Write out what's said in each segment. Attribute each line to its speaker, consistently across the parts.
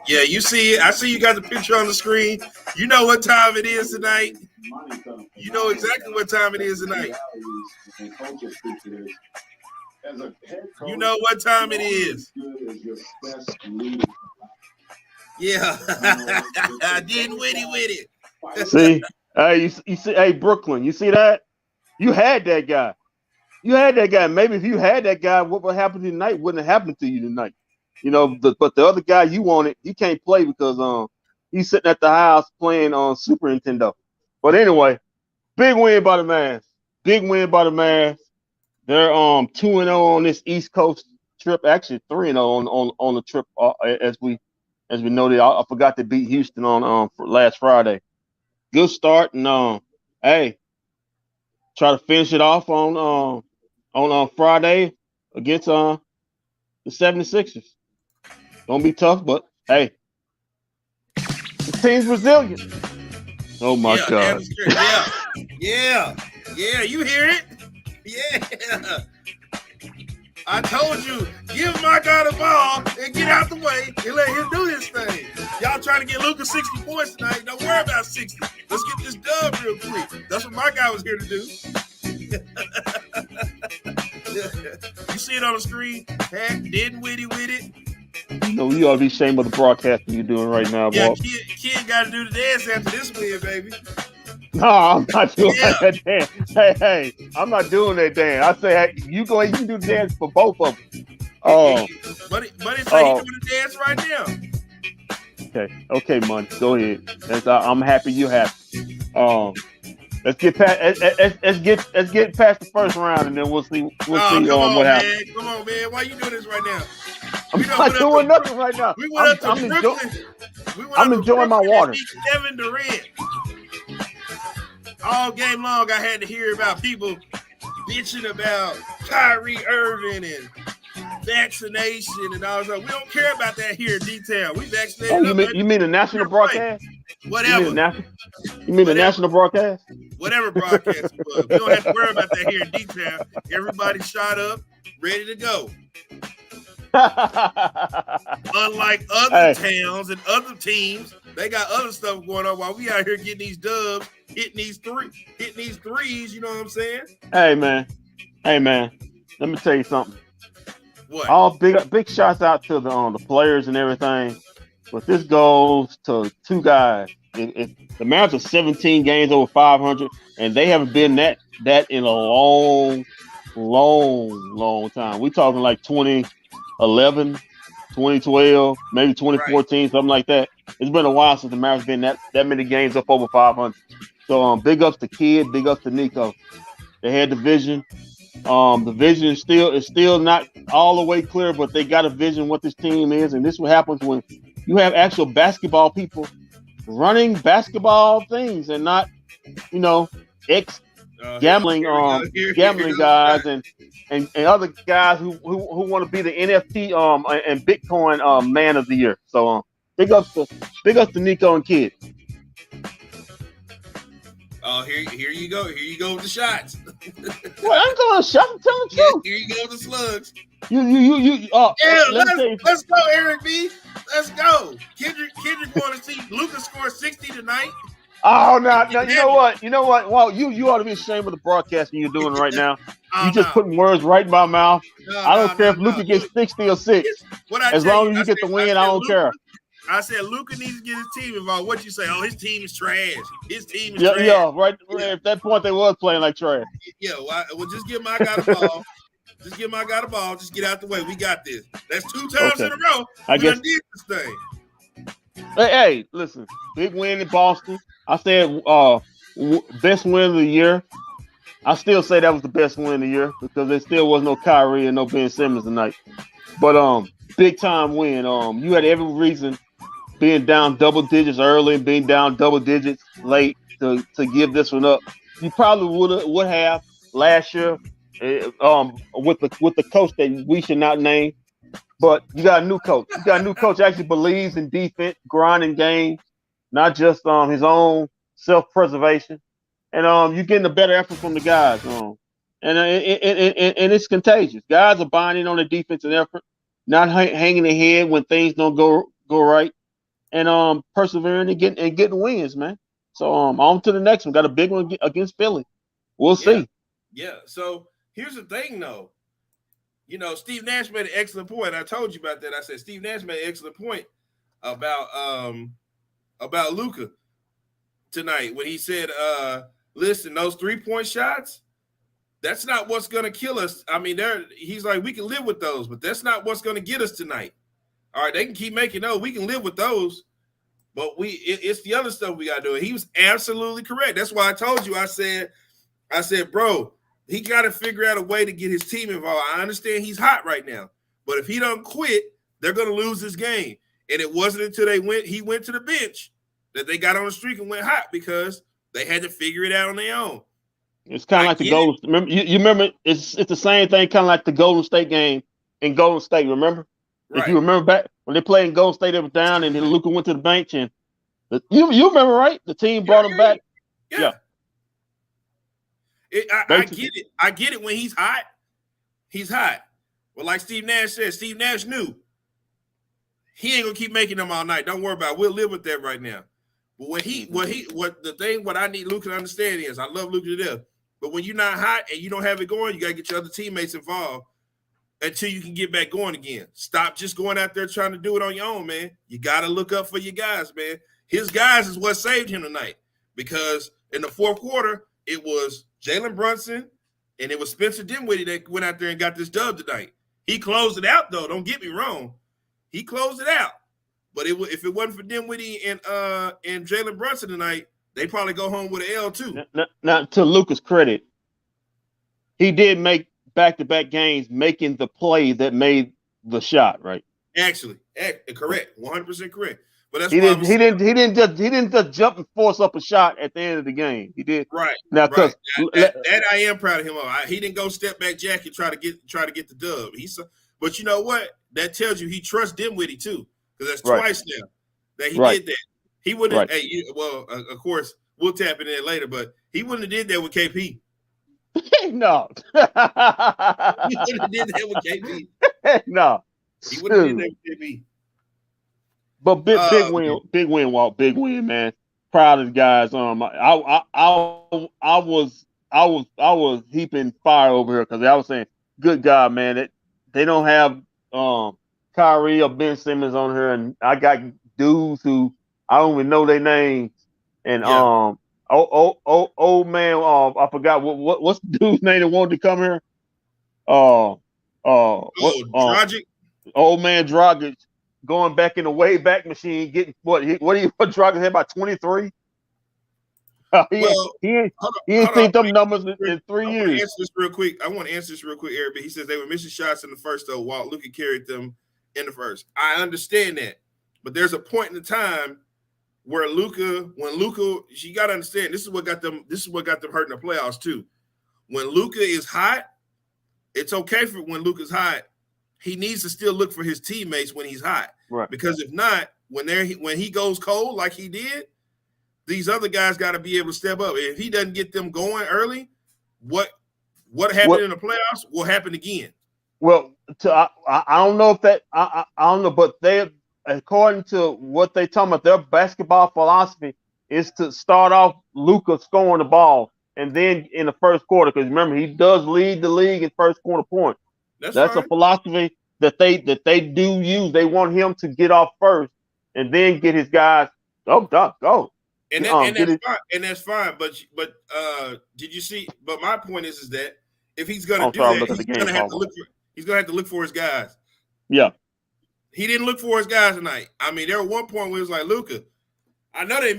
Speaker 1: Yeah, you see, I see you got the picture on the screen. You know what time it is tonight. You know exactly what time it is tonight. You know what time it is. Yeah, I did witty with it.
Speaker 2: See, hey, you see, hey, Brooklyn, you see that? You had that guy. You had that guy. Maybe if you had that guy, what would happen tonight wouldn't have happened to you tonight. You know, but the other guy you wanted, he can't play because he's sitting at the house playing on Super Nintendo. But anyway, big win by the Mavs. Big win by the Mavs. They're 2-0 on this East Coast trip. Actually 3-0 on the trip as we noted. I forgot to beat Houston on for last Friday. Good start and hey, try to finish it off on Friday against the 76ers. Gonna be tough, but hey, the team's resilient. Oh my God.
Speaker 1: Yeah, you hear it? Yeah. I told you, give my guy the ball and get out the way and let him do his thing. Y'all trying to get Luka 60 points tonight. Don't worry about 60. Let's get this dub real quick. That's what my guy was here to do. You see it on the screen? Didn't witty with it.
Speaker 2: You know, you ought to be ashamed of the broadcasting you're doing right now,
Speaker 1: yeah,
Speaker 2: Bob.
Speaker 1: Kid got to do the dance after this win, baby.
Speaker 2: No, I'm not doing that dance. Hey, I'm not doing that dance. I say, hey, you go ahead, you can do the dance for both of them.
Speaker 1: Buddy say he doing the dance right
Speaker 2: now. Okay, Money, go ahead. I'm happy you happy. Let's get past the first round, and then we'll see what happens.
Speaker 1: Come on, man. Why you doing this right now?
Speaker 2: I'm not doing nothing right now.
Speaker 1: We went up to Brooklyn.
Speaker 2: I'm enjoying my water.
Speaker 1: Kevin Durant. All game long, I had to hear about people bitching about Kyrie Irving and vaccination and all that. We don't care about that here in detail. We vaccinated.
Speaker 2: You mean the national broadcast?
Speaker 1: Whatever.
Speaker 2: You mean the national broadcast?
Speaker 1: Whatever broadcast it was. We don't have to worry about that here in detail. Everybody shot up, ready to go. Unlike other towns and other teams, they got other stuff going on while we out here getting these dubs, hitting these threes. You know what I'm saying?
Speaker 2: Hey man, let me tell you something.
Speaker 1: What?
Speaker 2: All big shouts out to the players and everything, but this goes to two guys. The Mavs are 17 games over 500, and they haven't been that in a long time. We talking like 2011, 2012, maybe 2014, right. Something like that. It's been a while since the Mavericks been that many games up over 500. So big ups to Kid, big ups to Nico. They had the vision. The vision is still not all the way clear, but they got a vision what this team is, and this is what happens when you have actual basketball people running basketball things and not, gambling guys and other guys who want to be the NFT and Bitcoin man of the year. So big ups to Nico and Kid.
Speaker 1: Oh, here you go. Here you go with the shots.
Speaker 2: Well, I'm going to shot. I'm telling the truth.
Speaker 1: Here you go with the slugs.
Speaker 2: Let's
Speaker 1: go, Eric B. Let's go. Kendrick want to see Luka score 60 tonight.
Speaker 2: Oh no! You know what? Well, you ought to be ashamed of the broadcasting you're doing right now. You just putting words right in my mouth. I don't care if Luka gets 60 or 6. As long as you get the win, I don't care.
Speaker 1: I said Luka needs to get his team involved. What you say? Oh, his team is trash. His team is trash.
Speaker 2: Yeah, right. At that point, they was playing like trash.
Speaker 1: Yeah, well, just give my guy the ball. Just get out the way. We got this. That's 2 times in a row. I guess did this thing.
Speaker 2: Hey, listen. Big win in Boston. I said best win of the year. I still say that was the best win of the year because there still was no Kyrie and no Ben Simmons tonight. But big time win. You had every reason being down double digits early and being down double digits late to give this one up. You probably would have last year with the coach that we should not name. But you got a new coach. You got a new coach that actually believes in defense, grinding games, not just his own self-preservation. And you're getting a better effort from the guys. And it's contagious. Guys are buying in on the defensive effort. not hanging their head when things don't go right, and persevering and getting wins, man. So on to the next one. Got a big one against Philly. We'll see.
Speaker 1: Yeah. So here's the thing, though. Steve Nash made an excellent point. I told you about that. I said Steve Nash made an excellent point about Luka tonight when he said, listen, those 3-point shots, that's not what's going to kill us. I mean, he's like, we can live with those, but that's not what's going to get us tonight. All right, they can keep making those. We can live with those, but it's the other stuff we got to do. And he was absolutely correct. That's why I told you, I said, bro, he got to figure out a way to get his team involved. I understand he's hot right now, but if he don't quit, they're going to lose this game. And it wasn't until he went to the bench that they got on the streak and went hot because they had to figure it out on their own.
Speaker 2: It's kind of like the Golden. Remember, you remember it's the same thing, kind of like the Golden State game in Golden State. Remember, right. If you remember back when they played in Golden State, they were down, and then Luka went to the bench, and you remember, right? The team brought him back.
Speaker 1: Yeah. I get it. I get it when he's hot. He's hot. Well, like Steve Nash said, Steve Nash knew he ain't gonna keep making them all night. Don't worry about it. We'll live with that right now. But what I need Luka to understand is I love Luka to death. But when you're not hot and you don't have it going, you gotta get your other teammates involved until you can get back going again. Stop just going out there trying to do it on your own, man. You gotta look up for your guys, man. His guys is what saved him tonight. Because in the fourth quarter, it was Jaylen Brunson and it was Spencer Dinwiddie that went out there and got this dub tonight. He closed it out, though. Don't get me wrong. He closed it out. But if it wasn't for Dinwiddie and Jaylen Brunson tonight, they probably go home with an L too.
Speaker 2: Now, to Luka's credit, he did make back-to-back games making the play that made the shot, right?
Speaker 1: Actually, correct, 100% correct. But that's
Speaker 2: he didn't just jump and force up a shot at the end of the game. He did
Speaker 1: right
Speaker 2: now
Speaker 1: because that I am proud of him of. He didn't go step back jack and try to get the dub. But you know what? That tells you he trusts Dinwiddie too, because that's twice now that he did that. He wouldn't. Right. Of course, we'll tap into that later, but he wouldn't have did that with KP.
Speaker 2: No,
Speaker 1: he wouldn't have did that with KP.
Speaker 2: No,
Speaker 1: he wouldn't have did that with KP.
Speaker 2: But big win, Walt, big win, man. Proud of the guys. I was heaping fire over here because I was saying, good God, man, they don't have Kyrie or Ben Simmons on here, and I got dudes who I don't even know their names, and old man, I forgot what's the dude's name that wanted to come here.
Speaker 1: Dragic.
Speaker 2: Old man Dragic. Going back in the way back machine, getting what Dragic had about 23. He ain't seen them numbers in 3 years.
Speaker 1: I want to answer this real quick, Eric. But he says they were missing shots in the first, though, while Luka carried them in the first. I understand that, but there's a point in the time where Luka, you got to understand, this is what got them hurt in the playoffs too. When Luka is hot, it's okay for when Luka's hot. He needs to still look for his teammates when he's hot.
Speaker 2: Right. Because
Speaker 1: if not, when he goes cold like he did, these other guys got to be able to step up. If he doesn't get them going early, what happened in the playoffs will happen again.
Speaker 2: Well, I don't know if that I don't know, but they, according to what they talking about, their basketball philosophy is to start off Luka scoring the ball, and then in the first quarter, because remember he does lead the league in first quarter points. That's a philosophy that they do use. They want him to get off first and then get his guys go.
Speaker 1: And that's fine. But did you see? But my point is that if he's gonna do that, he's gonna have to look for his guys.
Speaker 2: Yeah.
Speaker 1: He didn't look for his guys tonight. I mean, there was one point where it was like, Luka, I know they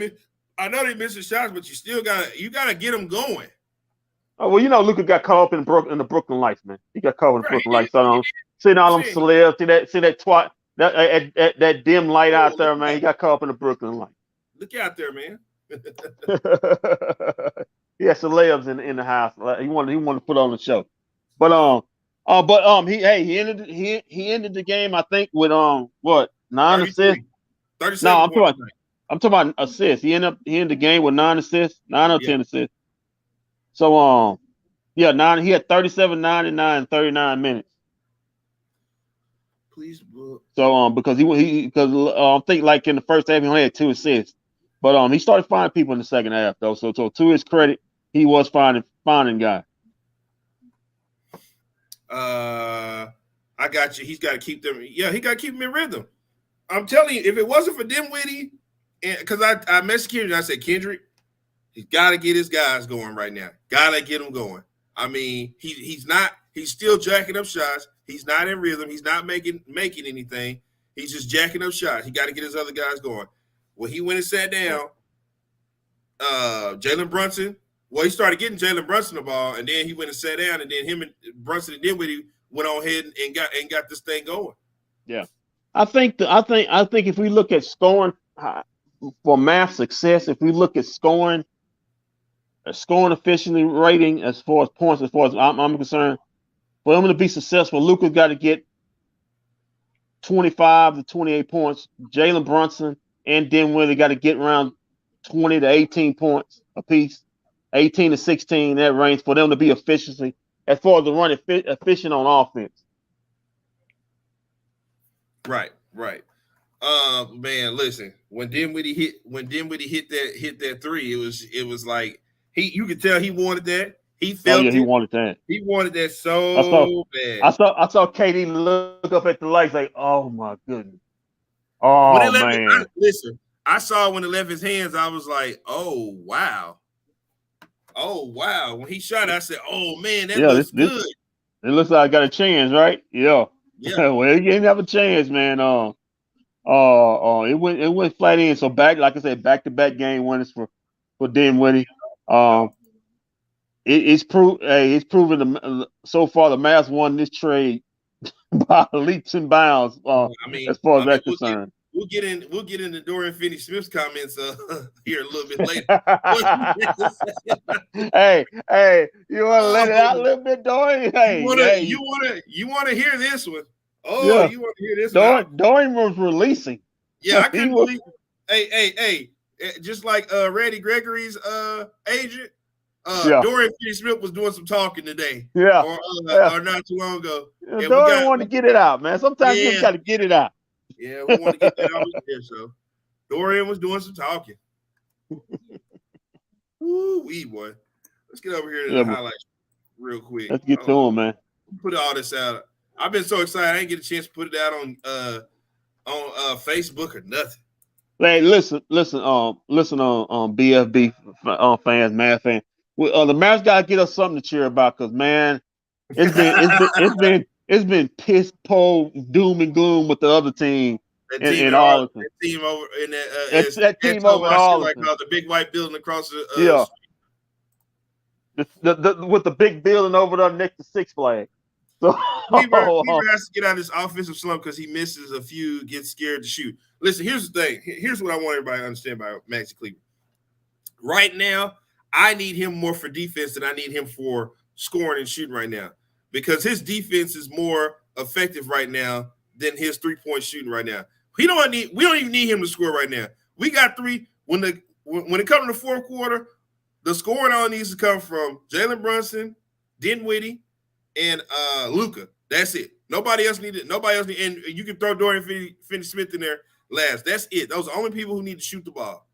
Speaker 1: missing shots, but you gotta get them going.
Speaker 2: Oh, well, Luka got caught up in the Brooklyn Lights, man. He got caught in the Brooklyn Lights. Seeing all them celebs, see that twat, that dim light out there, man. He got caught up in the Brooklyn Lights.
Speaker 1: Look out there, man.
Speaker 2: He had celebs in the house. He wanted to put on the show, but he ended the game, I think, with 9 assists.
Speaker 1: 37
Speaker 2: no, I'm talking about assists. He ended the game with 9 assists, 9 or 10 assists. So, 9. He had 37, 9, and 9 in 39 minutes.
Speaker 1: please book.
Speaker 2: So because I think like in the first half he only had 2 assists, but he started finding people in the second half though. So to his credit, he was finding guys.
Speaker 1: I got you. He's got to keep them. Yeah, he got to keep them in rhythm. I'm telling you, if it wasn't for Dinwiddie, because I messaged Kendrick, I said, Kendrick, he's got to get his guys going right now. Got to get them going. I mean, he's still jacking up shots. He's not in rhythm. He's not making anything. He's just jacking up shots. He got to get his other guys going. Well, he went and sat down. Jaylen Brunson. Well, he started getting Jaylen Brunson the ball, and then he went and sat down, and then him and Brunson and Dinwiddie went on ahead and got this thing going.
Speaker 2: Yeah, I think if we look at scoring for Mavs success, if we look at scoring efficiency rating as far as points, as far as I'm concerned, for them to be successful, Luka's got to get 25 to 28 points. Jaylen Brunson and Dinwiddie got to get around 20 to 18 points apiece, 18 to 16, that range, for them to be efficiency as far as the run efficient on offense.
Speaker 1: Right. Man, listen, when Dinwiddie hit that three, it was like you could tell he wanted that. He felt
Speaker 2: he wanted that.
Speaker 1: He wanted that so bad.
Speaker 2: I saw KD look up at the lights like, oh my goodness. Oh man.
Speaker 1: I saw when it left his hands, I was like, oh wow. When he shot, I said, oh man, that looks good.
Speaker 2: It looks like I got a chance, right? Yeah. Well, he didn't have a chance, man. It went flat in. So like I said, back-to-back game winners for Dinwiddie. It's proven so far the Mavs won this trade by leaps and bounds. As far as that's concerned.
Speaker 1: We'll get into Dorian Finney-Smith's comments here a little bit later.
Speaker 2: hey, you want to let it out a little bit, Dorian? Hey,
Speaker 1: you want to hear this one? Oh, yeah. You want to hear this one?
Speaker 2: Dorian was releasing.
Speaker 1: Yeah, I couldn't believe. Hey, just like Randy Gregory's agent, Dorian Finney-Smith was doing some talking today.
Speaker 2: Yeah,
Speaker 1: or not too long ago.
Speaker 2: Yeah, Dorian wanted to get it out, man. Sometimes you just got to get it out.
Speaker 1: Yeah, we want to get that out there. So Dorian was doing some talking. Ooh, boy. Let's get over here to the highlights real quick.
Speaker 2: Let's get to them, man.
Speaker 1: Put all this out. I've been so excited. I didn't get a chance to put it out on Facebook or nothing.
Speaker 2: Hey, listen on bFb fans, Mavs fans. The Mavs gotta get us something to cheer about, because man, it's been piss poor doom and gloom with the other team in Arlington.
Speaker 1: That team over in
Speaker 2: that team over in Arlington.
Speaker 1: Like the big white building across the
Speaker 2: with the big building over there next to Six Flags. So
Speaker 1: Weaver has to get out of this offensive slump because he misses a few, gets scared to shoot. Listen, here's the thing. Here's what I want everybody to understand about Maxi Kleber. Right now, I need him more for defense than I need him for scoring and shooting right now, because his defense is more effective right now than his three-point shooting right now. We don't even need him to score right now. We got three. When it comes to the fourth quarter, the scoring all needs to come from Jaylen Brunson, Dinwiddie, and Luka. That's it. Nobody else needed. And you can throw Dorian Finney-Smith in there last. That's it. Those are the only people who need to shoot the ball.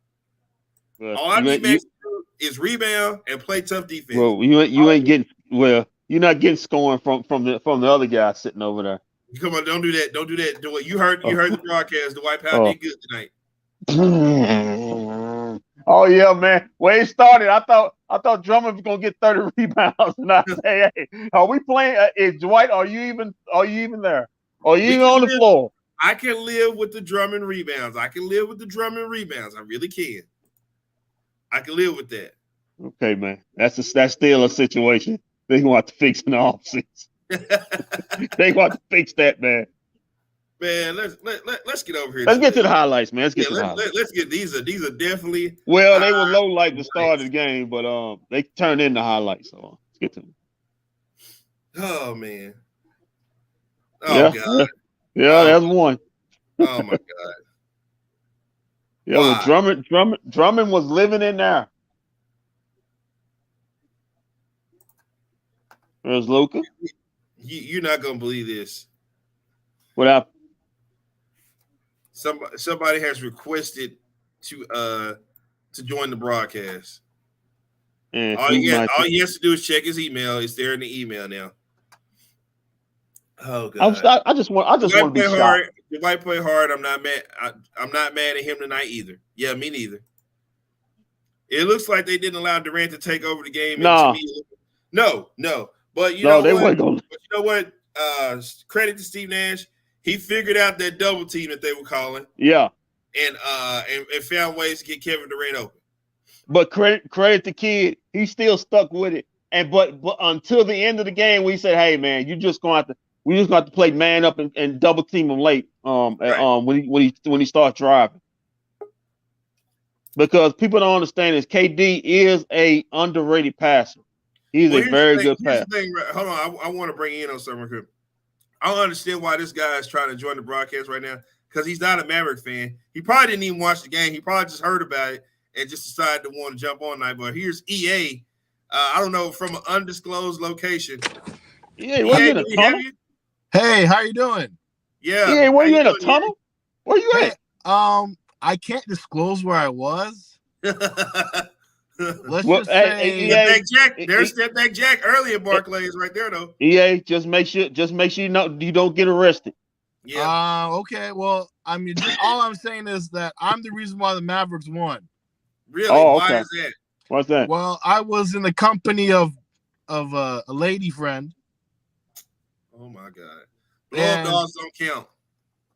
Speaker 1: All I need Max to do is rebound and play tough defense.
Speaker 2: Well, you ain't getting. Well, you're not getting scoring from the other guy sitting over there.
Speaker 1: Come on, don't do that. Don't do that. Do it. You heard the broadcast. The White Powder did good tonight.
Speaker 2: Oh yeah, man. When it started, I thought Drummond was gonna get 30 rebounds, and I say, hey, are we playing? Is Dwight? Are you even there? Are you even on the floor?
Speaker 1: I can live with the Drummond rebounds. I really can. I can live with that.
Speaker 2: Okay, man. That's still a situation they want to fix in the offseason. They want to fix that, man.
Speaker 1: Man, let's get over here.
Speaker 2: Let's get to the highlights, man. Let's get
Speaker 1: these are definitely.
Speaker 2: Well, they were low light to start the game, but they turned into highlights. So let's get to them.
Speaker 1: Oh man. Oh God.
Speaker 2: Yeah, that's one.
Speaker 1: Oh my God.
Speaker 2: Yeah, well, Drummond was living in there. There's Luka.
Speaker 1: You're not gonna believe this.
Speaker 2: What happened?
Speaker 1: Somebody has requested to join the broadcast.
Speaker 2: And
Speaker 1: all he has to do is check his email. It's there in the email now. Oh God!
Speaker 2: I just want to be
Speaker 1: hard. The White play hard. I'm not mad. I'm not mad at him tonight either. Yeah, me neither. It looks like they didn't allow Durant to take over the game.
Speaker 2: No.
Speaker 1: But you know what?
Speaker 2: Gonna...
Speaker 1: But you know what? Credit to Steve Nash. He figured out that double team that they were calling.
Speaker 2: Yeah.
Speaker 1: And found ways to get Kevin Durant open.
Speaker 2: But credit the kid. He still stuck with it. And but until the end of the game, we said, "Hey man, we're just going to have to play man up and double team him late. When he starts driving." Because people don't understand is KD is a underrated passer. He's a very good passer.
Speaker 1: Hold on, I want to bring in on something here. I don't understand why this guy is trying to join the broadcast right now because he's not a Mavericks fan. He probably didn't even watch the game. He probably just heard about it and just decided to want to jump on tonight. But here's EA. I don't know, from an undisclosed location.
Speaker 2: Yeah, wasn't in a tunnel.
Speaker 3: Hey, how you doing?
Speaker 1: Yeah.
Speaker 2: Yeah, were you in a tunnel? Where you at?
Speaker 3: I can't disclose where I was. Let's just
Speaker 1: say there's Step Back Jack early in Barclays right there though.
Speaker 2: EA, just make sure you don't get arrested.
Speaker 1: Yeah.
Speaker 3: Okay. Well, I mean, all I'm saying is that I'm the reason why the Mavericks won.
Speaker 1: Really? Oh, okay. Why is that?
Speaker 2: What's that?
Speaker 3: Well, I was in the company of a lady friend.
Speaker 1: Oh my God. Blow dogs don't count.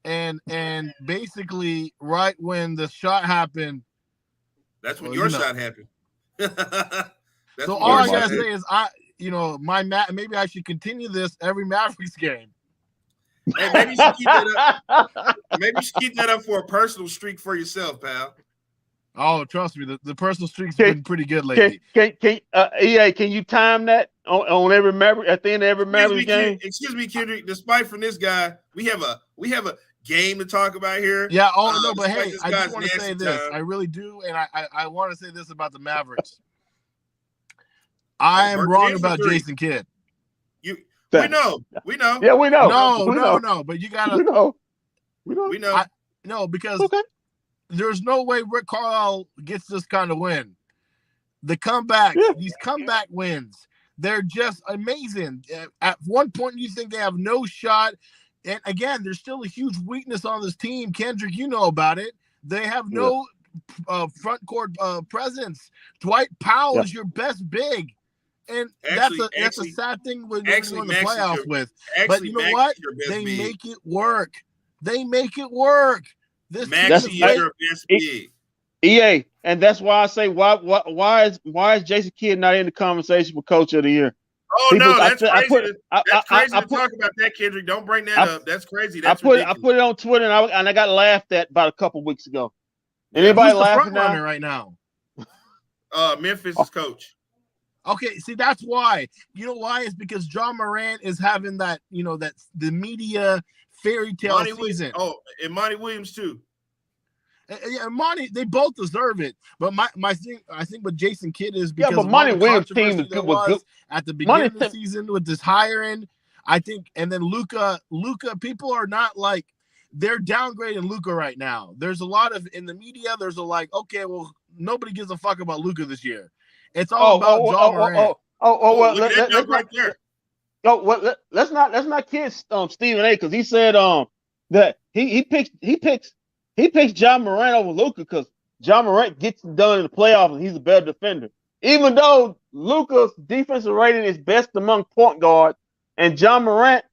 Speaker 3: And basically, right when the shot happened,
Speaker 1: that's when your shot happened.
Speaker 3: So all I gotta say is, maybe I should continue this every Mavericks game.
Speaker 1: Hey, maybe you should keep that up. Maybe you should keep that up for a personal streak for yourself, pal.
Speaker 3: Oh, trust me, the personal streak's been pretty good lately.
Speaker 2: EA, can you time that on every Maverick at the end of every Mavericks game?
Speaker 1: Excuse me, Kendrick. Despite from this guy, we have a game to talk about here.
Speaker 3: Yeah. Oh no, but hey, I just want to say this. I really do, and I want to say this about the Mavericks. I am wrong about Jason Kidd.
Speaker 1: We know.
Speaker 2: Yeah, we know.
Speaker 3: No. But you gotta.
Speaker 2: We know.
Speaker 3: No, because there's no way Rick Carlisle gets this kind of win. The comeback, these comeback wins, they're just amazing. At one point, you think they have no shot. And again, there's still a huge weakness on this team. Kendrick, you know about it. They have no front court presence. Dwight Powell is your best big. And that's a sad thing when you're in the playoffs with. But you know what? They make it work. This
Speaker 1: Maxey is your best big.
Speaker 2: EA, and that's why I say why is Jason Kidd not in the conversation for Coach of the Year?
Speaker 1: Oh no, that's crazy. That's crazy to talk about that, Kendrick. Don't bring that up. That's crazy. That's ridiculous.
Speaker 2: I put it on Twitter and I got laughed at about a couple weeks ago. Anybody laughing
Speaker 3: now? Right now?
Speaker 1: Memphis' coach.
Speaker 3: Okay, see that's why. You know why? It's because John Morant is having that, that the media fairy tale season.
Speaker 1: And Monty Williams too.
Speaker 3: Yeah, Monty, they both deserve it. But my thing, I think, with Jason Kidd is because
Speaker 2: but Monty Williams' team was good
Speaker 3: at the beginning of the season with this hiring. I think, and then Luka, people are not like they're downgrading Luka right now. There's a lot of in the media. There's okay, well, nobody gives a fuck about Luka this year. It's all about John Morant.
Speaker 2: Let's not kid Stephen A. because he said that he picks John Morant over Luka because John Morant gets it done in the playoffs and he's a better defender. Even though Luka's defensive rating is best among point guards, and John Morant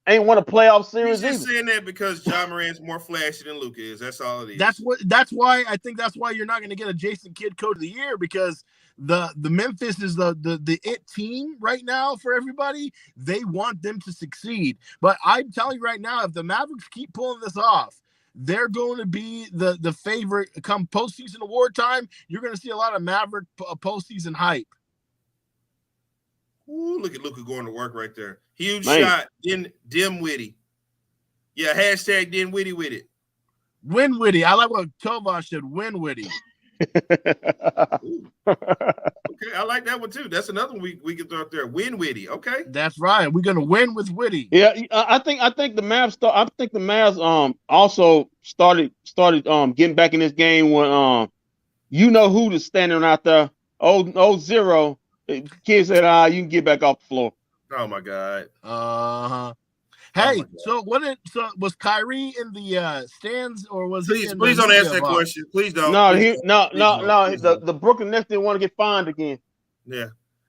Speaker 2: ain't won a playoff series.
Speaker 1: He's just saying that because John Morant's more flashy than Luka is. That's all it is.
Speaker 3: That's why I think that's why you're not going to get a Jason Kidd Coach of the Year because the Memphis is the it team right now for everybody. They want them to succeed. But I'm telling you right now, if the Mavericks keep pulling this off, they're going to be the favorite come postseason award time. You're going to see a lot of Maverick postseason hype.
Speaker 1: Ooh, look at Luka going to work right there. Huge shot. Dimwitty. Yeah, hashtag Dinwiddie with it.
Speaker 3: Winwitty. I like what Tovash said. Winwitty.
Speaker 1: Okay, I like that one too. That's another one we can throw out there. Win Witty. Okay.
Speaker 3: That's right. We're gonna win with Witty.
Speaker 2: Yeah, I think the Mavs also started getting back in this game when you know who is standing out there. Oh, zero. Kid said, you can get back off the floor.
Speaker 1: Oh my God.
Speaker 3: Hey, so was Kyrie in the stands or was
Speaker 1: please don't answer that question. Please don't.
Speaker 2: No, the Brooklyn Nets didn't want to get fined again.
Speaker 1: Yeah.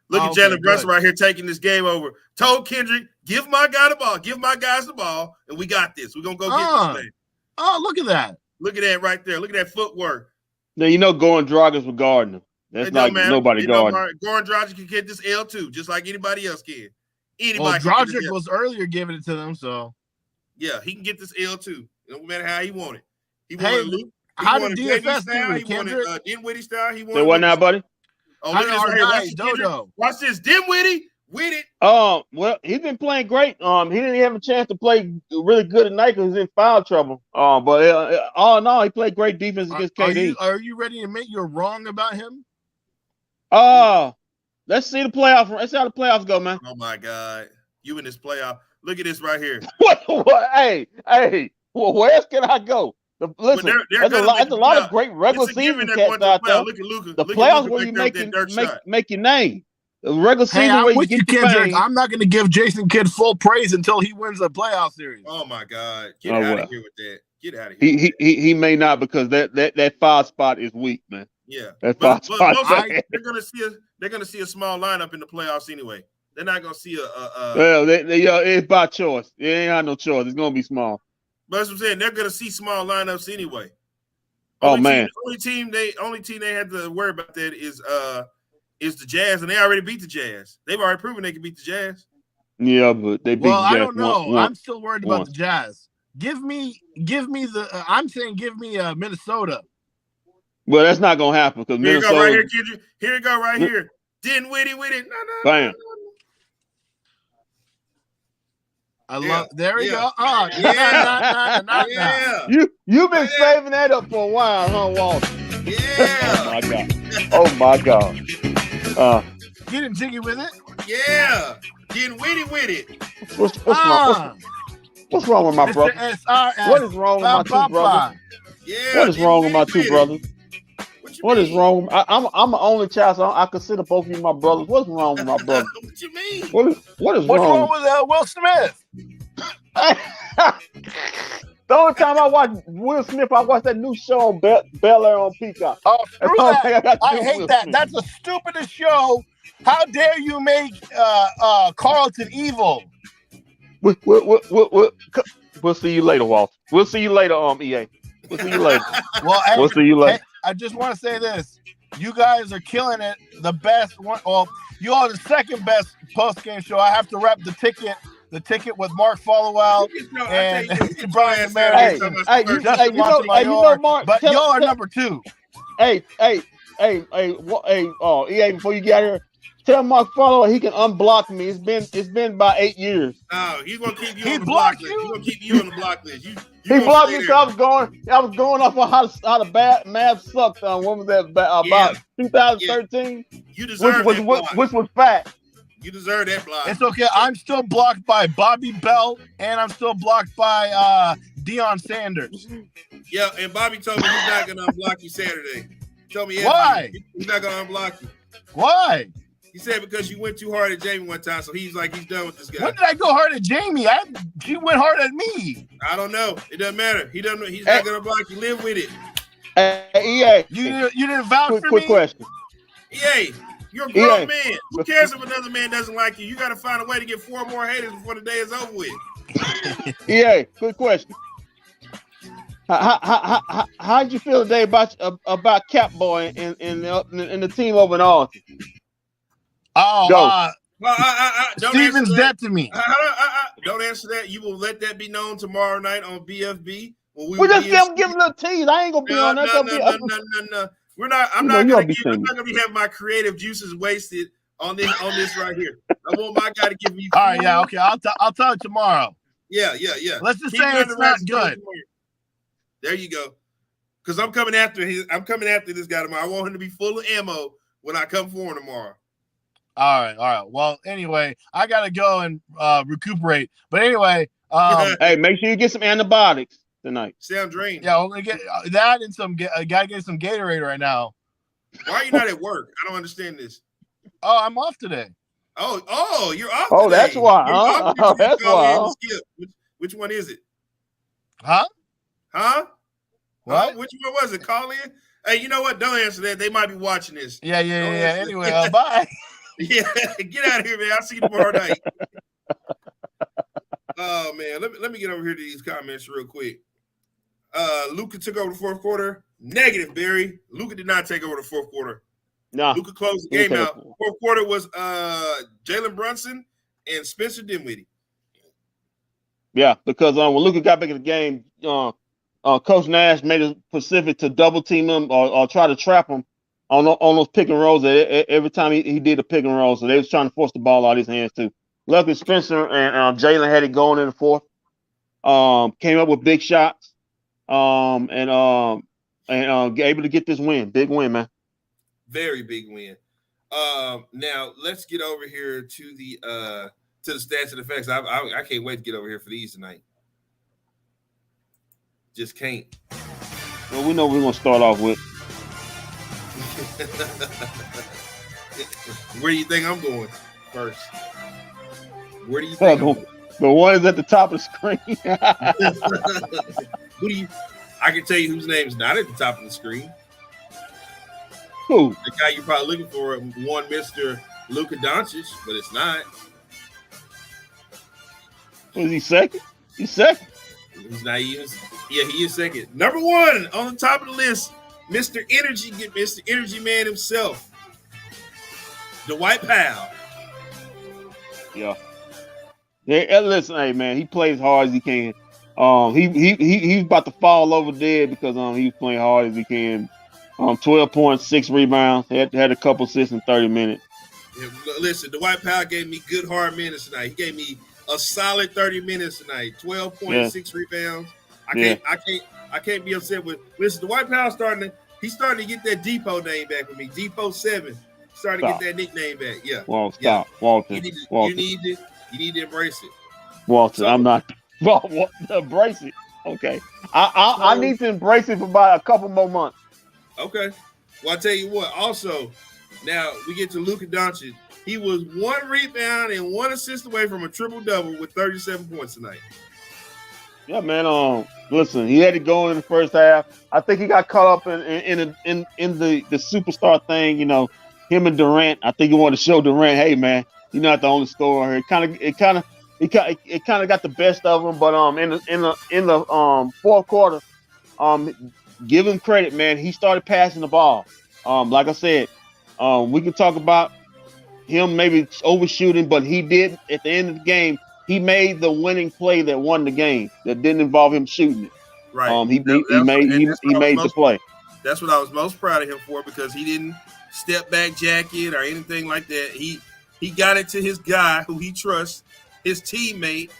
Speaker 1: Look at Jaylen Brunson right here taking this game over. Told Kendrick, give my guy the ball, give my guys the ball, and we got this. We're gonna go get this thing.
Speaker 3: Oh, look at that.
Speaker 1: Look at that right there. Look at that footwork.
Speaker 2: Now Goran Dragic was guarding him. That's not nobody guarding.
Speaker 1: Goran Dragic can get this L too, just like anybody else can.
Speaker 3: Dragic was earlier giving it to them, so
Speaker 1: yeah, he can get this L too. No matter how he wanted.
Speaker 3: How did DFS do it, Kendrick?
Speaker 1: Dinwiddie style. He wanted.
Speaker 2: So what now, buddy?
Speaker 1: Oh, look at this right here. Watch this. Dinwiddie with it.
Speaker 2: Well, he's been playing great. He didn't have a chance to play really good tonight because he's in foul trouble. But all in all, he played great defense against KD.
Speaker 3: Are you ready to admit you're wrong about him?
Speaker 2: Let's see the playoffs. Let's see how the playoffs go, man.
Speaker 1: Oh my God, you in this playoff? Look at this right here.
Speaker 2: What? Hey. Well, where else can I go? Listen, there's a lot of great regular season cats out there.
Speaker 1: Look at Luka.
Speaker 2: The playoffs where you make your name. The regular season where you get your fame.
Speaker 3: I'm not going to give Jason Kidd full praise until he wins a playoff series.
Speaker 1: Oh my God, get out of here with that. Get out of here.
Speaker 2: He may not because that 5 spot is weak, man.
Speaker 1: Yeah,
Speaker 2: that 5 spot.
Speaker 1: They're gonna see a small lineup in the playoffs anyway. They're not gonna see
Speaker 2: it's by choice. It ain't got no choice. It's gonna be small.
Speaker 1: But that's what I'm saying. They're gonna see small lineups anyway.
Speaker 2: Man.
Speaker 1: Only team they had to worry about that is the Jazz, and they already beat the Jazz. They've already proven they can beat the Jazz.
Speaker 2: Yeah, but they beat the Jazz.
Speaker 3: I don't know. I'm still worried about the Jazz. Give me the. I'm saying give me Minnesota.
Speaker 2: Well, that's not gonna happen because
Speaker 1: Minnesota. Here you go right here, Kendrick. Here you go right here. Dinwiddie with it. No.
Speaker 2: Bam.
Speaker 3: There we go.
Speaker 1: Yeah.
Speaker 2: You've been saving that up for a while, huh, Walt?
Speaker 1: Yeah.
Speaker 2: Oh my God.
Speaker 3: Getting jiggy with it.
Speaker 1: Yeah. Getting witty with it.
Speaker 2: What's wrong with my brother? What is wrong with my two brothers?
Speaker 1: Yeah.
Speaker 2: What is wrong with my two brothers? What is wrong? I'm an only child, so I consider both of you my brothers. What's wrong with my brother?
Speaker 1: What you mean?
Speaker 2: What's
Speaker 3: wrong with Will Smith?
Speaker 2: The only time I watch Will Smith, I watch that new show on Bel Air on Peacock.
Speaker 3: Oh, screw that. I hate that. That's the stupidest show. How dare you make Carlton evil?
Speaker 2: We'll see you later, Walt. We'll see you later, EA. We'll see you later. We'll see you later.
Speaker 3: I just want to say this. You guys are killing it. The best one. Well, you are the second best post-game show. I have to wrap the ticket with Mark Followell and Brian Maris.
Speaker 2: Mark,
Speaker 3: but y'all are number 2.
Speaker 2: Hey, EA, before you get here, tell Mark Followell he can unblock me. It's been about 8 years.
Speaker 1: Oh, he's gonna keep you on the block list. He's gonna keep you on the block list.
Speaker 2: He blocked me because I was going off on how the bad Mavs sucked. When was that? About 2013.
Speaker 1: You deserve that block.
Speaker 2: Which was fat.
Speaker 1: You deserve that block.
Speaker 3: It's okay. I'm still blocked by Bobby Bell, and I'm still blocked by Deion Sanders.
Speaker 1: Yeah, and Bobby told me he's not gonna unblock you Saturday. He told me
Speaker 3: why
Speaker 1: he's not gonna unblock you.
Speaker 3: Why?
Speaker 1: He said because you went too hard at Jamie one time, so he's like he's done with this guy.
Speaker 3: When did I go hard at Jamie? She went hard at me.
Speaker 1: I don't know. It doesn't matter. He's not gonna block you. Live with it.
Speaker 2: EA.
Speaker 3: You didn't vouch for me.
Speaker 2: Quick question.
Speaker 1: EA, you're a grown man. Who cares if another man doesn't like you? You got to find a way to get 4 more haters before the day is over with.
Speaker 2: EA, quick question. How'd you feel today about Cap Boy and the team over in Austin?
Speaker 3: Steven's dead to me.
Speaker 1: Don't answer that. You will let that be known tomorrow night on bFb.
Speaker 2: We just give a little tease. I ain't gonna be on that.
Speaker 1: No. I'm not gonna be having my creative juices wasted on this right here. I want my guy to give me.
Speaker 3: All right, yeah, okay. I'll tell you tomorrow.
Speaker 1: Yeah.
Speaker 3: Let's just say it's not good.
Speaker 1: There you go. Because I'm coming after this guy tomorrow. I want him to be full of ammo when I come for him tomorrow.
Speaker 3: All right. Well, anyway, I gotta go and recuperate. But anyway,
Speaker 2: hey, make sure you get some antibiotics tonight.
Speaker 1: Sound drained.
Speaker 3: Yeah, we're gonna get that and some. Gotta get some Gatorade right now.
Speaker 1: Why are you not at work? I don't understand this.
Speaker 3: Oh, I'm off today.
Speaker 1: Oh, you're off.
Speaker 2: Oh,
Speaker 1: today.
Speaker 2: that's why. Huh? Oh, that's why.
Speaker 1: Huh? Which one is it?
Speaker 3: Huh?
Speaker 1: What? Which one was it? Call in. Hey, you know what? Don't answer that. They might be watching this.
Speaker 3: Yeah. Anyway, bye.
Speaker 1: Yeah, get out of here, man. I'll see you tomorrow night. Oh man, let me get over here to these comments real quick. Luka took over the fourth quarter. Negative, Barry. Luka did not take over the fourth quarter.
Speaker 2: No.
Speaker 1: Luka closed the game out. Fourth quarter was Jaylen Brunson and Spencer Dinwiddie.
Speaker 2: Yeah, because when Luka got back in the game, Coach Nash made it specific to double team him or try to trap him on those pick and rolls. Every time he did a pick and roll, so they was trying to force the ball out of his hands too. Luckily, Spencer and Jaylen had it going in the fourth. Came up with big shots, and able to get this win. Big win, man.
Speaker 1: Very big win. Now let's get over here to the stats and effects. I can't wait to get over here for these tonight. Just can't.
Speaker 2: Well, we know we're gonna start off with.
Speaker 1: Where do you think I'm going first? Where do you think?
Speaker 2: The one is at the top of the screen.
Speaker 1: I can tell you whose name's not at the top of the screen.
Speaker 2: Who?
Speaker 1: The guy you're probably looking for, one Mr. Luka Doncic, but it's not.
Speaker 2: Was he second? He's second.
Speaker 1: He's not even. Yeah, he is second. Number one on the top of the list, Mr. Energy Man himself, Dwight Powell.
Speaker 2: Yeah. Listen, hey man, he plays hard as he can. He's about to fall over dead because he's playing hard as he can. 12 points, 6 rebounds. Had a couple assists in 30 minutes.
Speaker 1: Yeah, listen, Dwight Powell gave me good hard minutes tonight. He gave me a solid 30 minutes tonight. 12 points, 6 rebounds. I can't be upset with. Listen, Dwight Powell he's starting to get that Depot name back with me. Depot 7. Starting to get that nickname back. Yeah.
Speaker 2: Well, stop, yeah. Walter.
Speaker 1: You need to embrace it.
Speaker 2: Walter, I'm not. Well, embrace it. Okay. I need to embrace it for about a couple more months.
Speaker 1: Okay. Well, I'll tell you what. Also, now we get to Luka Doncic. He was 1 rebound and 1 assist away from a triple-double with 37 points tonight.
Speaker 2: Yeah, man. Listen, he had to go in the first half. I think he got caught up in the superstar thing. You know, him and Durant. I think he wanted to show Durant, hey, man, you're not the only scorer here. It kind of got the best of him. But in the fourth quarter, give him credit, man. He started passing the ball. Like I said, we can talk about him maybe overshooting, but he did at the end of the game. He made the winning play that won the game. That didn't involve him shooting it.
Speaker 1: Right.
Speaker 2: He made the play.
Speaker 1: That's what I was most proud of him for, because he didn't step back jacket or anything like that. He got it to his guy who he trusts, his teammate,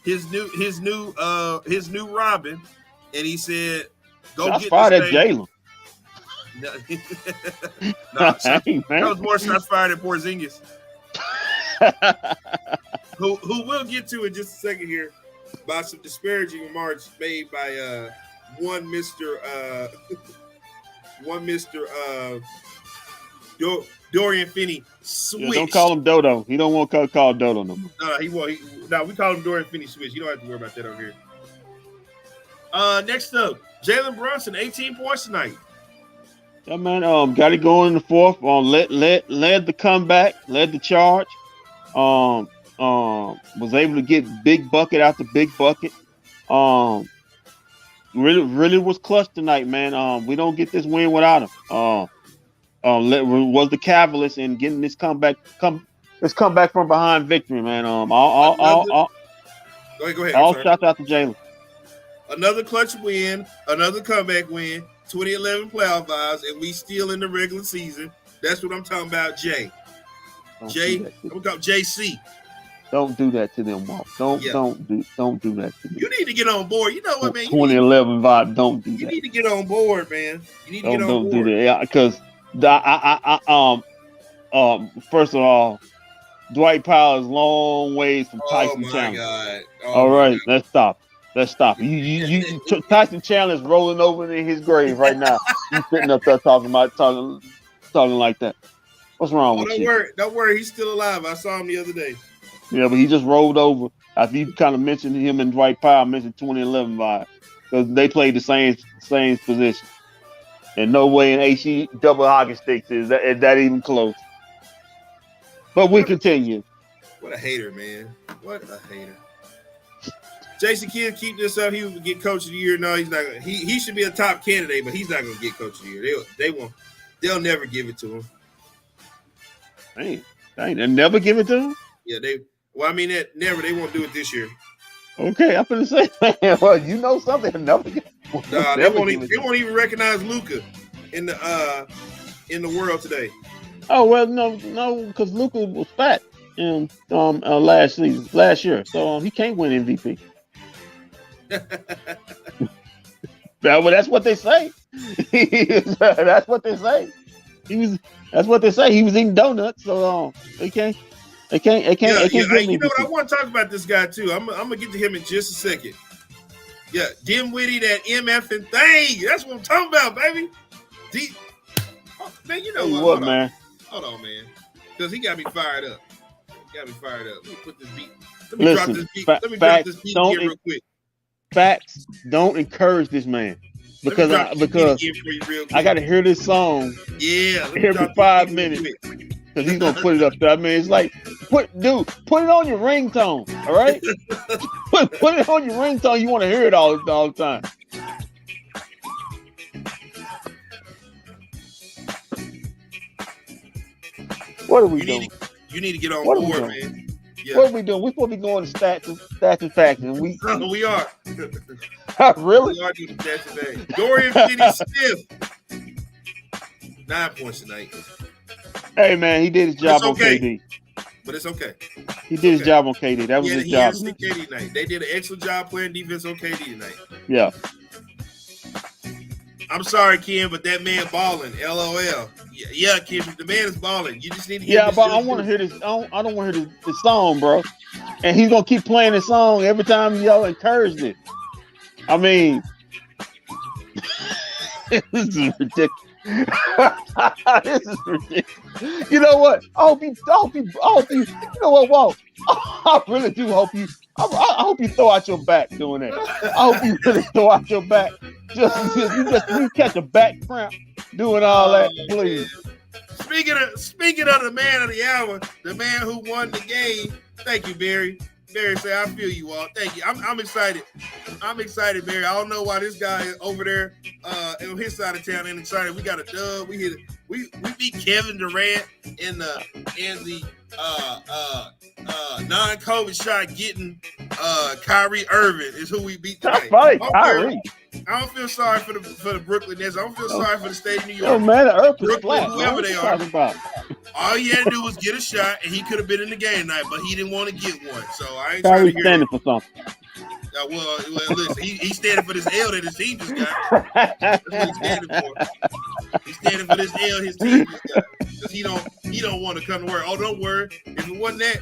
Speaker 1: his new Robin, and he said, "Go
Speaker 2: shots
Speaker 1: get
Speaker 2: fired
Speaker 1: this
Speaker 2: at Jaylen."
Speaker 1: That was more shots fired at Porzingis. who we'll get to in just a second here by some disparaging remarks made by one Mr. Dorian Finney. Switch.
Speaker 2: Yeah, don't call him Dodo. He don't want to call Dodo no more.
Speaker 1: No, he won't. We call him Dorian Finney Switch. You don't have to worry about that over here. Next up, Jaylen Brunson, 18 points tonight.
Speaker 2: Yeah, man. Got it going in the fourth. Led the comeback, led the charge. Was able to get big bucket after big bucket. Really was clutch tonight, man. We don't get this win without him. Was the catalyst in getting this comeback from behind victory, man.
Speaker 1: Go ahead.
Speaker 2: All shots out to Jaylen.
Speaker 1: Another clutch win, another comeback win, 2011 playoff vibes, and we still in the regular season. That's what I'm talking about, Jay. I'm gonna call JC.
Speaker 2: Don't do that to them, Walt. Don't do that to them.
Speaker 1: You need to get on board. You know what, man?
Speaker 2: 2011 vibe. Don't do that.
Speaker 1: You need to get on board, man. You need to get on board.
Speaker 2: Don't do that. Yeah, because first of all, Dwight Powell is long ways from Tyson Chandler.
Speaker 1: God.
Speaker 2: All right, let's stop. Tyson Chandler is rolling over in his grave right now. He's sitting up there talking like that. What's wrong with you?
Speaker 1: Don't worry. He's still alive. I saw him the other day.
Speaker 2: Yeah, but he just rolled over. After you kind of mentioned him and Dwight Powell mentioned 2011 vibe because they played the same position. And no way in HE double hockey sticks is that even close. But we continue.
Speaker 1: What a hater, man. What a hater. Jason Kidd, keep this up. He will get coach of the year. No, he's not. He should be a top candidate, but he's not going to get coach of the year. They won't. They'll never give it to him.
Speaker 2: They'll never give it to him?
Speaker 1: Yeah, Well, I mean, never. They won't do it this year.
Speaker 2: Okay, I'm gonna say, man. Well, you know something. They won't
Speaker 1: even recognize Luka in the world today.
Speaker 2: Oh well, no, because Luka was fat in last year, so he can't win MVP. Well, that's what they say. That's what they say. That's what they say. He was eating donuts, so they can't. They can't.
Speaker 1: You know what? I want to talk about this guy too. I'm gonna get to him in just a second. Yeah, dimwitty, that MF thing. That's what I'm talking about, baby. Man, you know what?
Speaker 2: Man?
Speaker 1: Hold on, man. Because he got me fired up. Let me put this beat. Let me drop this beat here real quick.
Speaker 2: Facts don't encourage this man because I got to hear this song.
Speaker 1: Yeah,
Speaker 2: every 5 minutes. Because he's gonna put it up there. I mean, it's like, put it on your ringtone, all right? put it on your ringtone. You want to hear it all the time. What are we doing?
Speaker 1: You need to get on board, man. Yeah.
Speaker 2: What are we doing? We're supposed to be going to stats and facts, and we
Speaker 1: are.
Speaker 2: Really?
Speaker 1: We are doing stats and facts. Dorian Finney-Smith, 9 points tonight.
Speaker 2: Hey man, he did his job on KD.
Speaker 1: But it's okay.
Speaker 2: He did his job on KD. That was his job.
Speaker 1: KD tonight. They did an excellent job playing defense on KD tonight.
Speaker 2: Yeah.
Speaker 1: I'm sorry, Kim, but that man balling. LOL. Yeah, Kim, the man is balling. You just need to get
Speaker 2: but I want to hear this. I don't want to hear this song, bro. And he's gonna keep playing this song every time y'all encourage it. I mean, this is ridiculous. This is ridiculous. You know what? I hope you. You know what, Walt? I really do hope you. I hope you throw out your back doing that. I hope you really throw out your back. You catch a back cramp doing all that, please.
Speaker 1: Speaking of the man of the hour, the man who won the game. Thank you, Barry. Barry say, I feel you all. Thank you. I'm excited. I'm excited, Barry. I don't know why this guy is over there on his side of town and excited. We got a dub. We beat Kevin Durant in the non-COVID shot getting Kyrie Irving is who we beat today.
Speaker 2: Kyrie.
Speaker 1: I don't feel sorry for the Brooklyn Nets. I don't feel sorry for the state of New York.
Speaker 2: Oh man, the earth is
Speaker 1: Brooklyn,
Speaker 2: flat.
Speaker 1: whoever they are.
Speaker 2: About?
Speaker 1: All he had to do was get a shot, and he could have been in the game tonight, but he didn't want to get one. So I ain't trying to hear
Speaker 2: standing for something.
Speaker 1: Well, listen, he's standing for this L that his team just got. That's what he's standing for. He's standing for this L his team just got. Because he don't want to come to work. Oh, don't worry. If it wasn't that,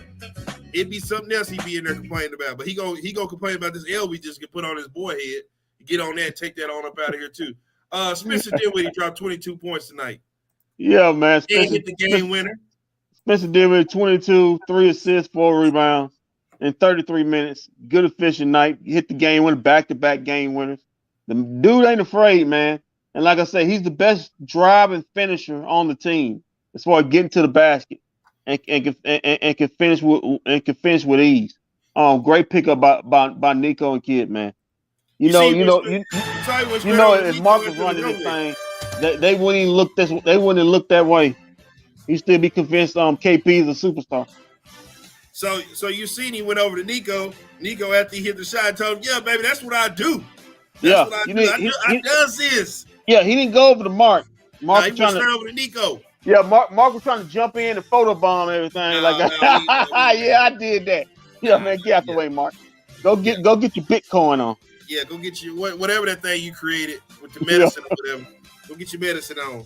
Speaker 1: it'd be something else he'd be in there complaining about. But he go complain about this L we just get put on his boy head. Get on that, take that on up out of here too. Spencer Dinwiddie dropped 22 points tonight.
Speaker 2: Yeah, man.
Speaker 1: He hit the game winner. Spencer
Speaker 2: Dinwiddie, 22, 3 assists, 4 rebounds in 33 minutes. Good efficient night. He hit the game winner, back-to-back game winners. The dude ain't afraid, man. And like I said, he's the best driving finisher on the team as far as getting to the basket and can finish with ease. Great pickup by Nico and Kidd, man. You know, if Mark was running this thing, they wouldn't even look this. They wouldn't look that way. He still be convinced KP is a superstar.
Speaker 1: So you seen he went over to Nico. Nico after he hit the shot told him, "Yeah, baby, that's what I do. That's what I do. I does this."
Speaker 2: Yeah, he didn't go over to Mark.
Speaker 1: Mark was trying to over to Nico.
Speaker 2: Yeah, Mark was trying to jump in and photobomb everything. Yeah, I did that. Yeah, man, get out the way, Mark. Go get your Bitcoin on.
Speaker 1: Yeah, go get your whatever that thing you created with the medicine or whatever. Go get your medicine on.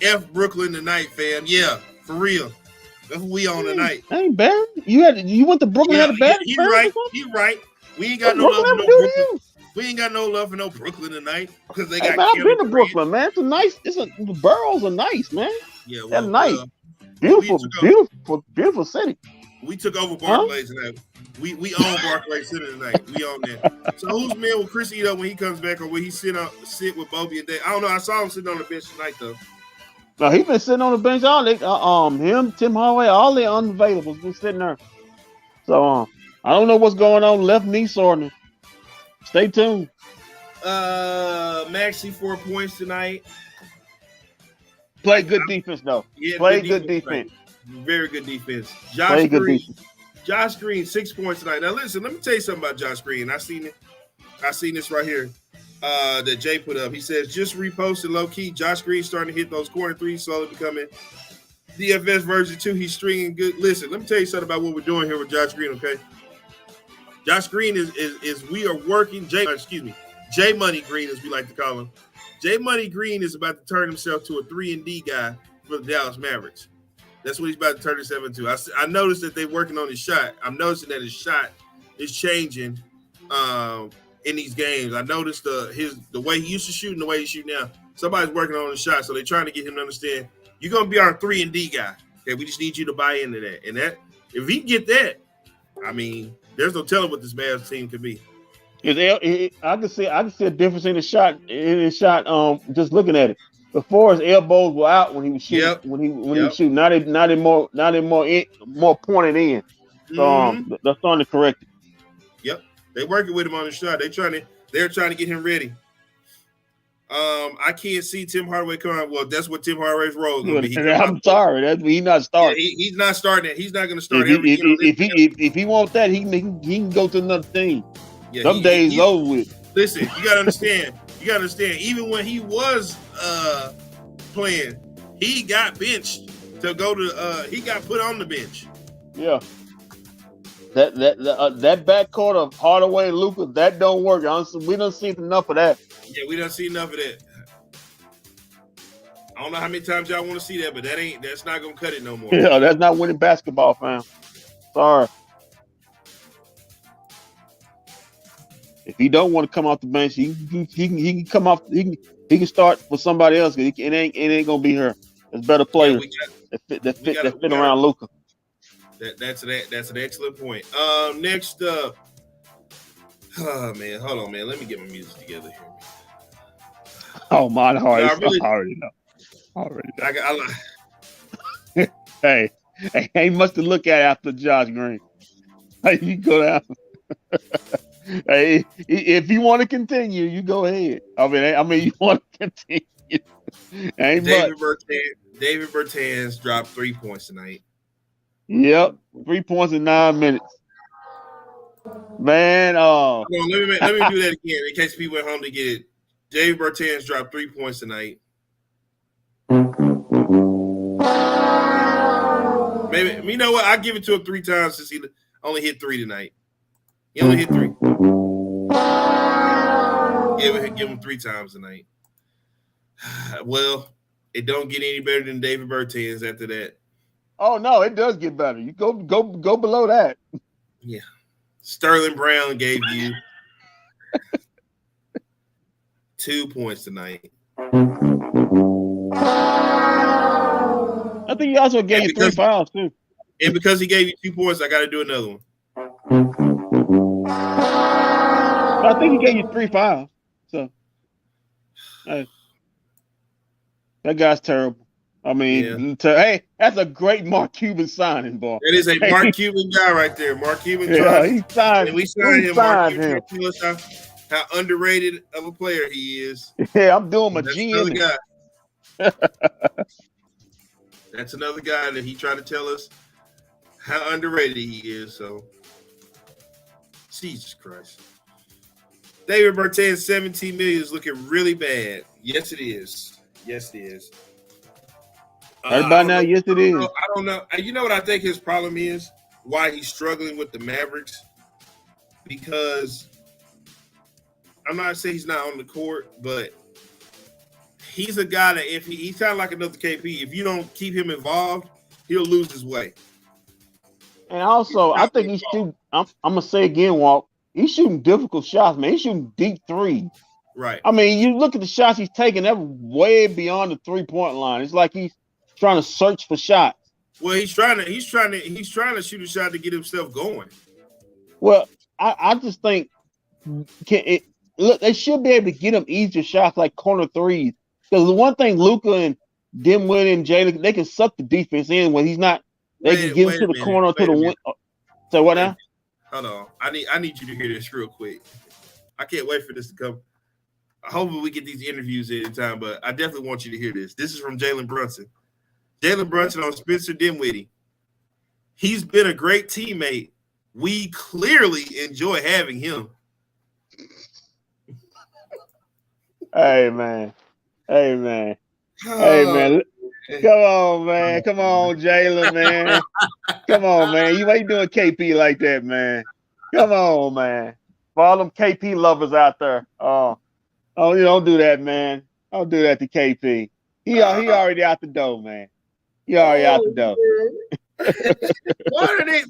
Speaker 1: F Brooklyn tonight, fam. Yeah, for real. That's what we on tonight.
Speaker 2: Ain't bad. You went to Brooklyn had a bad
Speaker 1: He right. He right. We ain't got no love for no Brooklyn. We ain't got no love for no Brooklyn tonight because they got.
Speaker 2: I've been to Brooklyn, man. It's a nice. The boroughs are nice, man.
Speaker 1: Yeah,
Speaker 2: they're nice. Beautiful city.
Speaker 1: We took over Barclays tonight. We own Barclays Center tonight. We own that. So whose man will Chris eat up when he comes back, or will he sit with Bobby and Dave? I don't know. I saw him sitting on the bench tonight though.
Speaker 2: No, he been sitting on the bench all day. Him, Tim Hardaway, all the unavailables been sitting there. So I don't know what's going on. Left knee soreness. Stay tuned.
Speaker 1: Maxey 4 points tonight.
Speaker 2: Play good defense though.
Speaker 1: Yeah,
Speaker 2: play good defense.
Speaker 1: Very good defense. Josh Green 6 points tonight. Now listen, let me tell you something about Josh Green. I seen this right here that Jay put up. He says just reposted low key. Josh Green starting to hit those corner threes, slowly becoming DFS version 2. He's stringing good. Listen, let me tell you something about what we're doing here with Josh Green. Okay, Josh Green is we are working. Jay Money Green, as we like to call him. Jay Money Green is about to turn himself to a 3-and-D guy for the Dallas Mavericks. That's what he's about to turn himself into. I noticed that they're working on his shot. I'm noticing that his shot is changing in these games. I noticed the way he used to shoot and the way he's shooting now. Somebody's working on his shot, so they're trying to get him to understand you're going to be our 3-and-D guy. Okay, we just need you to buy into that. And that if he can get that, I mean, there's no telling what this Mavs team could be.
Speaker 2: I can see a difference in his shot. Just looking at it. Before his elbows were out when he was shooting. When he was shooting, not anymore pointed in. So they're starting to correct it.
Speaker 1: Yep, they working with him on the shot. They're trying to get him ready. I can't see Tim Hardaway coming. Well, that's what Tim Hardaway's role is going to be.
Speaker 2: I'm sorry, he's not starting.
Speaker 1: Yeah, he's not starting it. He's not going to start.
Speaker 2: If he wants that, he can go to another team. Yeah, some days over with.
Speaker 1: Listen, you got to understand. Even when he was playing, he got benched to go to. He got put on the bench.
Speaker 2: Yeah. That backcourt of Hardaway and Luka, that don't work. Honestly, we don't see enough of that.
Speaker 1: Yeah, we don't see enough of that. I don't know how many times y'all want to see that, but that's not gonna cut it no more.
Speaker 2: Yeah, that's not winning basketball, fam. Sorry. If he don't want to come off the bench, he can come off. He can start for somebody else. It ain't gonna be her. There's better players that fit around Luka.
Speaker 1: That's an excellent point. Next up, oh man, hold on, man. Let me get my music together here.
Speaker 2: Oh my heart! I already know. Hey, ain't much to look at after Josh Green. Hey, you go down. Hey, if you want to continue, you go ahead. I mean, you want to continue. Ain't
Speaker 1: David Bertans dropped 3 points tonight.
Speaker 2: Yep, 3 points in 9 minutes. Man,
Speaker 1: let me do that again in case people at home to get it. David Bertans dropped 3 points tonight. Maybe you know what? I give it to him 3 times since he only hit 3 tonight. He only hit 3. Give him 3 times tonight. Well, it don't get any better than David Bertans after that.
Speaker 2: Oh no, it does get better. You go below that.
Speaker 1: Yeah. Sterling Brown gave you 2 points tonight.
Speaker 2: I think he also gave you 3 fouls too.
Speaker 1: And because he gave you 2 points, I got to do another one.
Speaker 2: I think he gave you 3 fouls. So that guy's terrible. I mean, hey, that's a great Mark Cuban signing, boy.
Speaker 1: That is a Mark Cuban guy right there. Mark Cuban.
Speaker 2: Yeah, he signed.
Speaker 1: And we signed him. Mark Cuban tells us how underrated of a player he is.
Speaker 2: Yeah, I'm doing my GM.
Speaker 1: That's another guy that he tried to tell us how underrated he is. So, Jesus Christ. David Bertans, 17 million is looking really bad. Yes, it is. Yes, it is.
Speaker 2: Right about now, yes, it is.
Speaker 1: I don't know. You know what I think his problem is? Why he's struggling with the Mavericks? Because I'm not saying he's not on the court, but he's a guy that if he's kind of like another KP. If you don't keep him involved, he'll lose his way.
Speaker 2: And also, I think he's shooting. I'm gonna say again, Walt. He's shooting difficult shots, man. He's shooting deep threes.
Speaker 1: Right.
Speaker 2: I mean, you look at the shots he's taking; they're way beyond the 3-point line. It's like he's trying to search for shots.
Speaker 1: Well, he's trying to shoot a shot to get himself going.
Speaker 2: Well, I just think look, they should be able to get him easier shots like corner threes. Because the one thing Luka and Dimwit and Jaylen, they can suck the defense in when he's not. They can get him to the corner to the win. So what now?
Speaker 1: Hold on. I need you to hear this real quick. I can't wait for this to come. Hopefully we get these interviews in time, but I definitely want you to hear this. This is from Jaylen Brunson. Jaylen Brunson on Spencer Dinwiddie. He's been a great teammate. We clearly enjoy having him.
Speaker 2: Hey man. Come on, man. Come on, Jaylen, man. Come on, man. You ain't doing KP like that, man. Come on, man. For all them KP lovers out there. Oh, you don't do that, man. Don't do that to KP. He already out the door, man. He already out the door.
Speaker 1: Why are they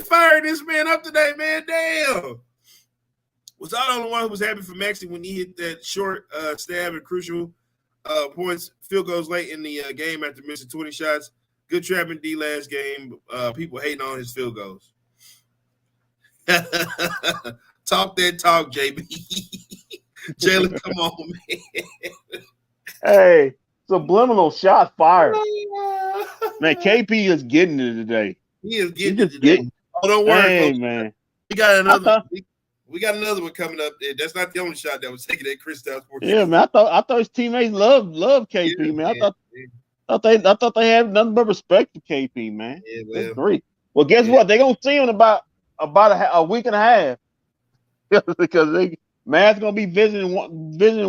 Speaker 1: firing this man up today, man? Damn. Was I the only one who was happy for Maxey when he hit that short stab at crucial points, field goals late in the game after missing 20 shots? Good trapping D last game. People hating on his field goals. Talk that talk, JB. Jaylen, come on, man.
Speaker 2: Hey, subliminal shot fired. Man, KP is getting it today.
Speaker 1: He is getting it today. Oh, don't worry,
Speaker 2: hey,
Speaker 1: folks.
Speaker 2: man.
Speaker 1: We got another. We got another one coming up. That's not the only shot that was taken at Kristaps.
Speaker 2: Yeah, man. I thought his teammates loved KP, yeah, man. I thought they had nothing but respect for KP, man. Yeah, well, that's great. Well, guess what? They're gonna see him in about a week and a half because Mavs gonna be visiting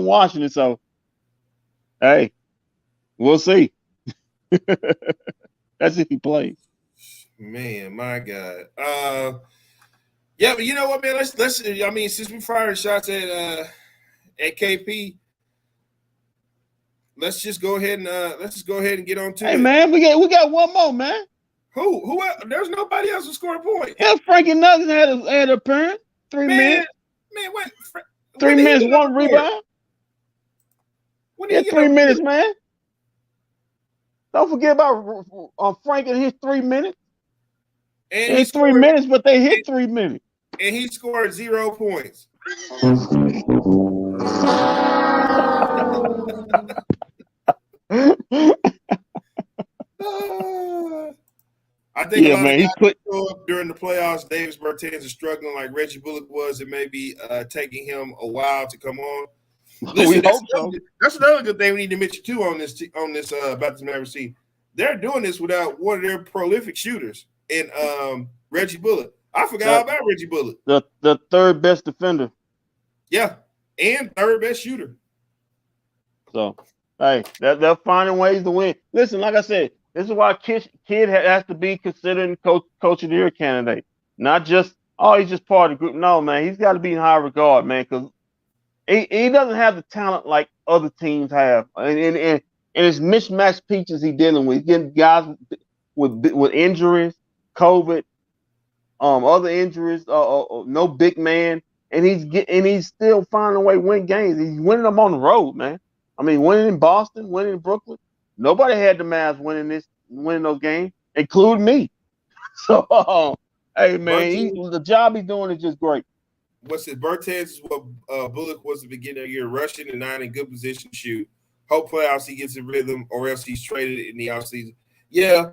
Speaker 2: Washington. So, hey, we'll see. That's if he plays.
Speaker 1: Man, my God. Yeah, but you know what, man? Let's. I mean, since we fired shots at KP, let's just go ahead and get on to it.
Speaker 2: Hey, man, we got one more, man.
Speaker 1: Who? There's nobody else who scored a point.
Speaker 2: Yeah, Frankie Nuggets had an appearance. 3 minutes.
Speaker 1: Man, what?
Speaker 2: 3 minutes, 1 rebound. Yeah, 3 minutes, man. Don't forget about Frank and his 3 minutes. And it's 3 minutes, but they hit 3 minutes.
Speaker 1: And he scored 0 points. I think a lot of guys during the playoffs, Davis Bertans is struggling like Reggie Bullock was. It may be taking him a while to come on. Listen, that's another good thing we need to mention too on this about this Mavericks team. They're doing this without one of their prolific shooters in Reggie Bullock. I forgot about Reggie Bullock.
Speaker 2: The third best defender.
Speaker 1: Yeah, and third best shooter.
Speaker 2: So, hey, they're finding ways to win. Listen, like I said, this is why Kid has to be considered coach of the year candidate. Not just, he's just part of the group. No, man, he's got to be in high regard, man, because he doesn't have the talent like other teams have. And it's mismatched peaches he's dealing with. He's getting guys with injuries, COVID, other injuries, no big man, and he's still finding a way to win games. He's winning them on the road, man. I mean, winning in Boston, winning in Brooklyn. Nobody had the Mavs winning those games, including me. So, hey, man, the job he's doing is just great.
Speaker 1: What's it? Bertans is what Bullock was at the beginning of the year, rushing and not in good position to shoot. Hope playoffs he gets in rhythm, or else he's traded in the offseason. Yeah.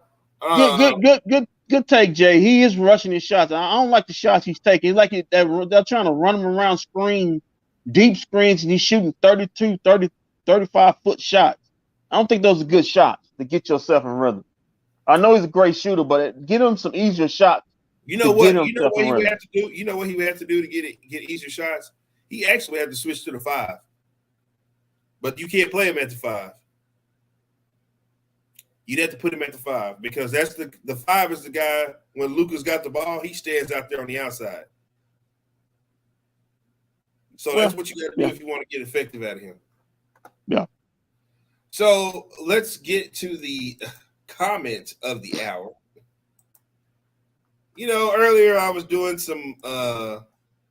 Speaker 2: Good take, Jay. He is rushing his shots. I don't like the shots he's taking. It's like they're trying to run him around deep screens, and he's shooting 32, 30, 35-foot shots. I don't think those are good shots to get yourself in rhythm. I know he's a great shooter, but get him some easier shots.
Speaker 1: You know what? You know what he would have to do. You know what he would have to do to get easier shots. He actually had to switch to the 5, but you can't play him at the 5. you'd have to put him at the 5 because that's the 5 is the guy when Luka's got the ball, he stands out there on the outside. So that's what you got to do if you want to get effective out of him.
Speaker 2: Yeah.
Speaker 1: So let's get to the comment of the hour. You know, earlier I was doing some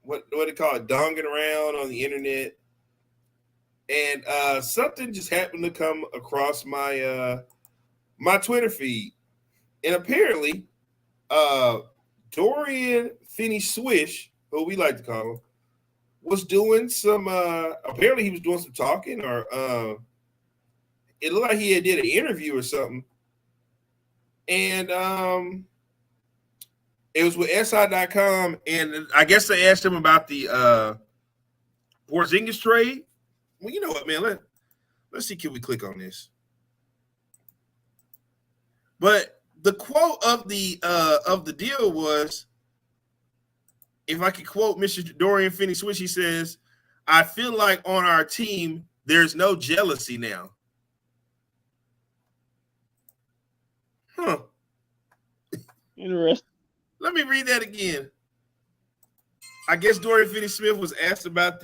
Speaker 1: what do they call it, donging around on the internet, and something just happened to come across my my Twitter feed, and apparently Dorian Finney-Swish, who we like to call him, was doing some apparently he was doing some talking, or it looked like he did an interview or something, and it was with SI.com, and I guess they asked him about the Porzingis trade. Well, you know what, man, let's see, can we click on this? But the quote of the deal was, if I could quote Mr. Dorian Finney-Swish, he says, "I feel like on our team, there's no jealousy now." Huh.
Speaker 2: Interesting.
Speaker 1: Let me read that again. I guess Dorian Finney-Smith was asked about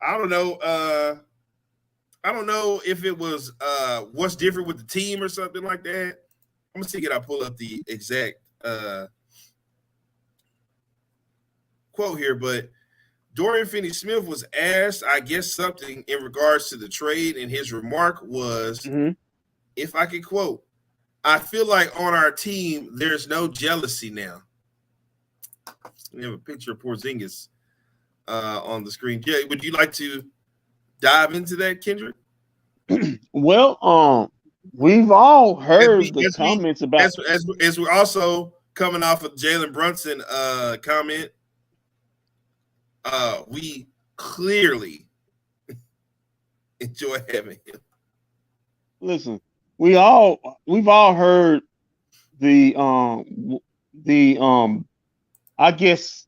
Speaker 1: I don't know if it was what's different with the team or something like that. I'm gonna see if I pull up the exact quote here, but Dorian Finney-Smith was asked, I guess, something in regards to the trade, and his remark was, if I could quote, "I feel like on our team, there's no jealousy now." We have a picture of Porzingis on the screen. Jay, would you like to dive into that, Kendrick?
Speaker 2: Well, we've all heard the comments about
Speaker 1: as we're also coming off of Jaylen Brunson comment. We clearly enjoy having him.
Speaker 2: Listen, we've all heard the I guess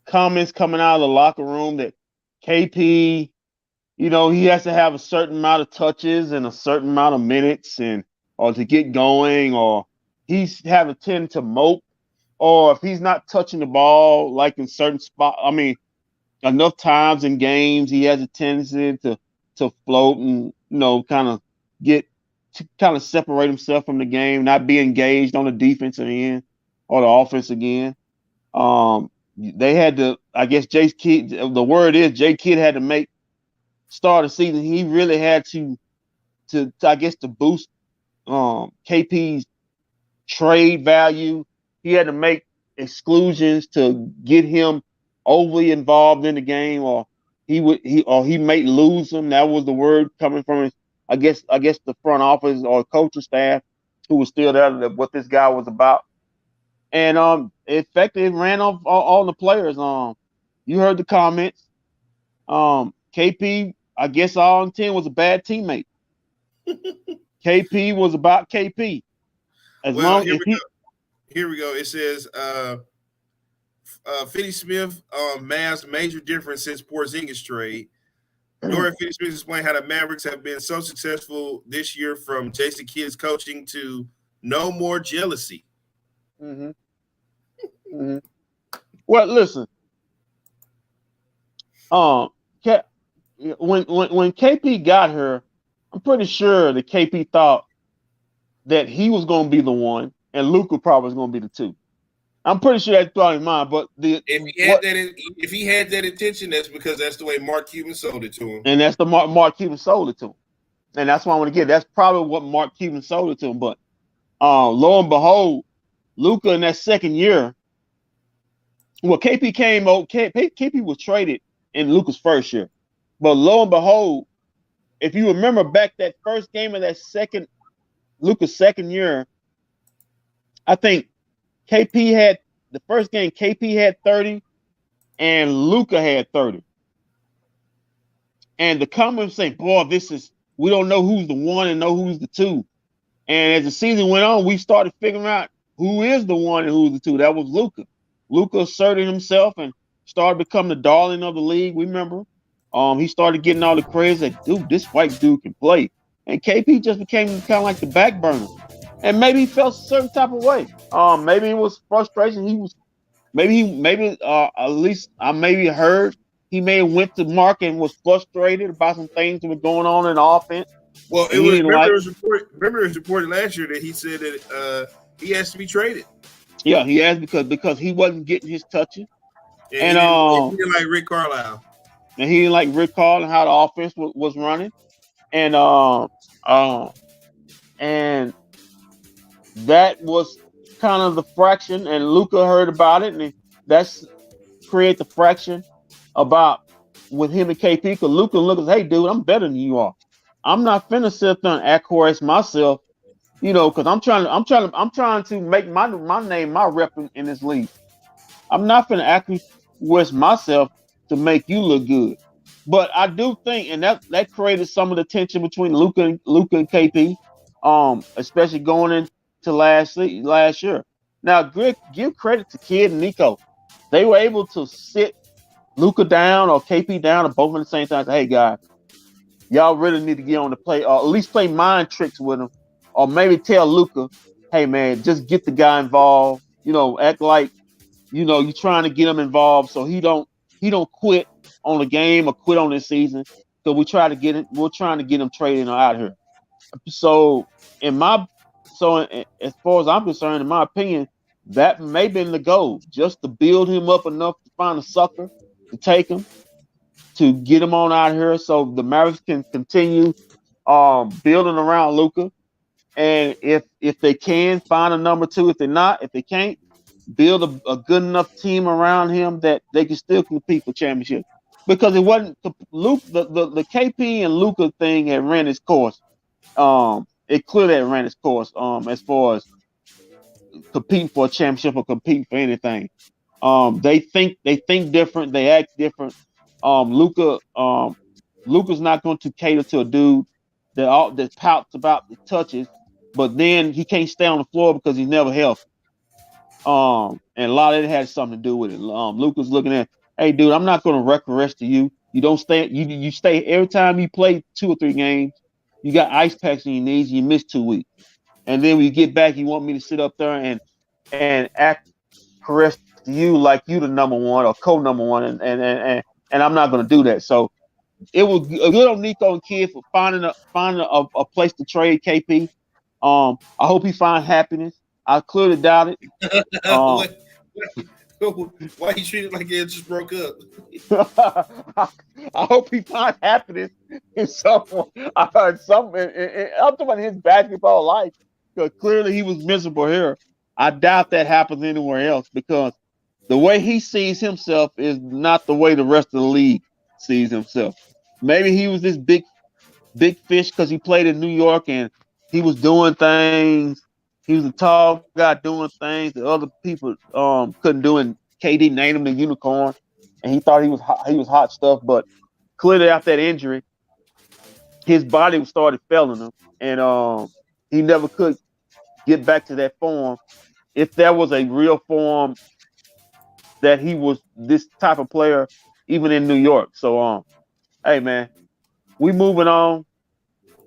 Speaker 2: comments coming out of the locker room that KP, you know, he has to have a certain amount of touches and a certain amount of minutes or to get going, or he's have a tend to mope, or if he's not touching the ball like in certain spots, I mean, enough times in games, he has a tendency to float and, you know, kind of separate himself from the game, not be engaged on the defensive end or the offensive end. They had to, I guess, Jay Kidd, the word is Jay Kidd had to start the season. He really had to I guess, to boost KP's trade value. He had to make exclusions to get him overly involved in the game, or he may lose him. That was the word coming from his, I guess the front office or coaching staff who was still there, what this guy was about. And in fact, it ran off all the players. You heard the comments. KP, I guess all intent was a bad teammate. KP was about KP.
Speaker 1: Here we go. It says Finney-Smith, Mavs major difference since Porzingis trade. Dorian Finney-Smith explained how the Mavericks have been so successful this year, from Jason Kidd's coaching to no more jealousy.
Speaker 2: Mm-hmm. Mm-hmm. Well, listen. When KP got her, I'm pretty sure that KP thought that he was going to be the one, and Luka probably was going to be the 2. I'm pretty sure that's thought in mind. But
Speaker 1: if he had that intention, that's because that's the way Mark Cuban sold it to him,
Speaker 2: and that's the Mark Cuban sold it to him, and that's why I want to get. That's probably what Mark Cuban sold it to him. But lo and behold, Luka in that second year. Well, KP was traded in Luka's first year, but lo and behold, if you remember back that first game of Luka's second year, I think KP had the first game. KP had 30, and Luka had 30. And the comments say, "Boy, we don't know who's the 1 and know who's the 2." And as the season went on, we started figuring out who is the 1 and who's the 2. That was Luka. Luka asserted himself and started becoming the darling of the league. We remember, he started getting all the praise that, dude, this white dude can play. and KP just became kind of like the back burner. And maybe he felt a certain type of way. Maybe it was frustration. Maybe at least I maybe heard he may have went to Mark and was frustrated about some things that were going on in the offense.
Speaker 1: Well,
Speaker 2: And he didn't like.
Speaker 1: Remember, it was reported last year that he said that he has to be traded.
Speaker 2: Yeah, he asked because he wasn't getting his touches.
Speaker 1: And he didn't like Rick Carlisle.
Speaker 2: And he didn't like Rick Carlisle and how the offense was running. And that was kind of the fraction. And Luka heard about it, and that's create the fraction about with him and KP. Because Luka looks, hey, dude, I'm better than you are. I'm not finna sit there and acquiesce myself, because I'm trying to make my name, my rep in this league. I'm not finna acquiesce myself to make you look good. But I do think, and that created some of the tension between Luka and KP, especially going into last year. Now, give credit to Kid and Nico. They were able to sit Luka down or KP down, or both at the same time. Say, hey, guys, y'all really need to get on the play, or at least play mind tricks with him, or maybe tell Luka, hey, man, just get the guy involved. Act like you're trying to get him involved so he don't quit on the game or quit on this season. So we're trying to get him traded or out here. So as far as I'm concerned, in my opinion, that may have been the goal, just to build him up enough to find a sucker to take him, to get him on out here so the Mavericks can continue building around Luka. And if they can find a number two, if they can't, build a good enough team around him that they can still compete for championship. Because it wasn't Luke, the KP and Luka thing had ran its course. It clearly had ran its course as far as competing for a championship or competing for anything. They think different, they act different. Luka's not going to cater to a dude that pouts about the touches, but then he can't stay on the floor because he's never healthy. And a lot of it had something to do with it. Luka's looking at, hey, dude, I'm not going to wreck the rest of you. You don't stay. You stay every time you play 2 or 3 games. You got ice packs in your knees. And you miss 2 weeks, and then when you get back, you want me to sit up there and act caress to you like you the number one or co-number one, and I'm not going to do that. So it was good on Nico and Kid for finding a place to trade KP. I hope he finds happiness. I clearly doubt it.
Speaker 1: Why he treated like it just broke up?
Speaker 2: I hope he finds happiness in some I'm talking about his basketball life, because clearly he was miserable here. I doubt that happens anywhere else, because the way he sees himself is not the way the rest of the league sees himself. Maybe he was this big fish because he played in New York and he was doing things. He was a tall guy doing things that other people couldn't do, and KD named him the unicorn, and he thought he was hot stuff. But clearly after that injury, his body started failing him, and he never could get back to that form. If there was a real form that he was this type of player, even in New York. So, hey man, we moving on.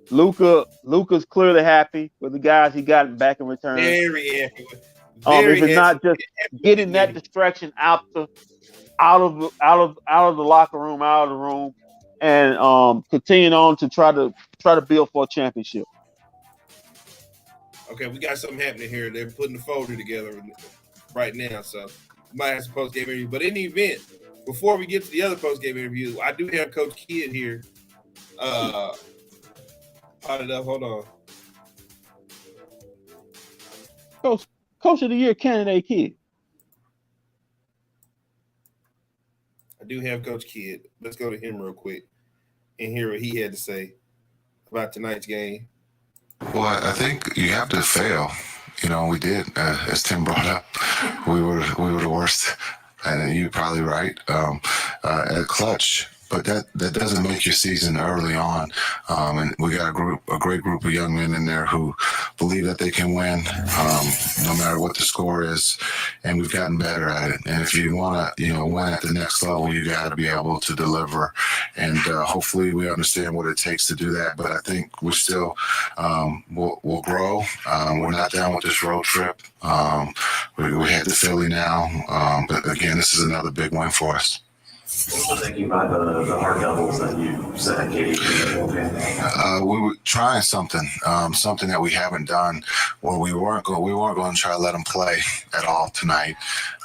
Speaker 2: Luka's clearly happy with the guys he got back in return.
Speaker 1: Very happy.
Speaker 2: If it's not just getting that distraction out of the locker room, out of the room, and continuing on to try to build for a championship.
Speaker 1: Okay, we got something happening here. They're putting the folder together right now, so we might have some post-game interview. But in the event, before we get to the other post-game interview, I do have Coach Kidd here. Hold on.
Speaker 2: Coach of the Year candidate Kidd.
Speaker 1: I do have Coach Kidd. Let's go to him real quick and hear what he had to say about tonight's game.
Speaker 4: Well, I think you have to fail. We did. As Tim brought up, we were the worst, and you're probably right. At clutch, but that doesn't make your season early on. And we got a great group of young men in there who believe that they can win, no matter what the score is. And we've gotten better at it. And if you want to, win at the next level, you got to be able to deliver. And hopefully we understand what it takes to do that. But I think we're still we'll grow. We're not done with this road trip. We head to Philly now. But again, this is another big win for us.
Speaker 5: Also thinking about the hard doubles that you said, Katie.
Speaker 4: We were trying something that we haven't done, or we weren't going to try to let them play at all tonight.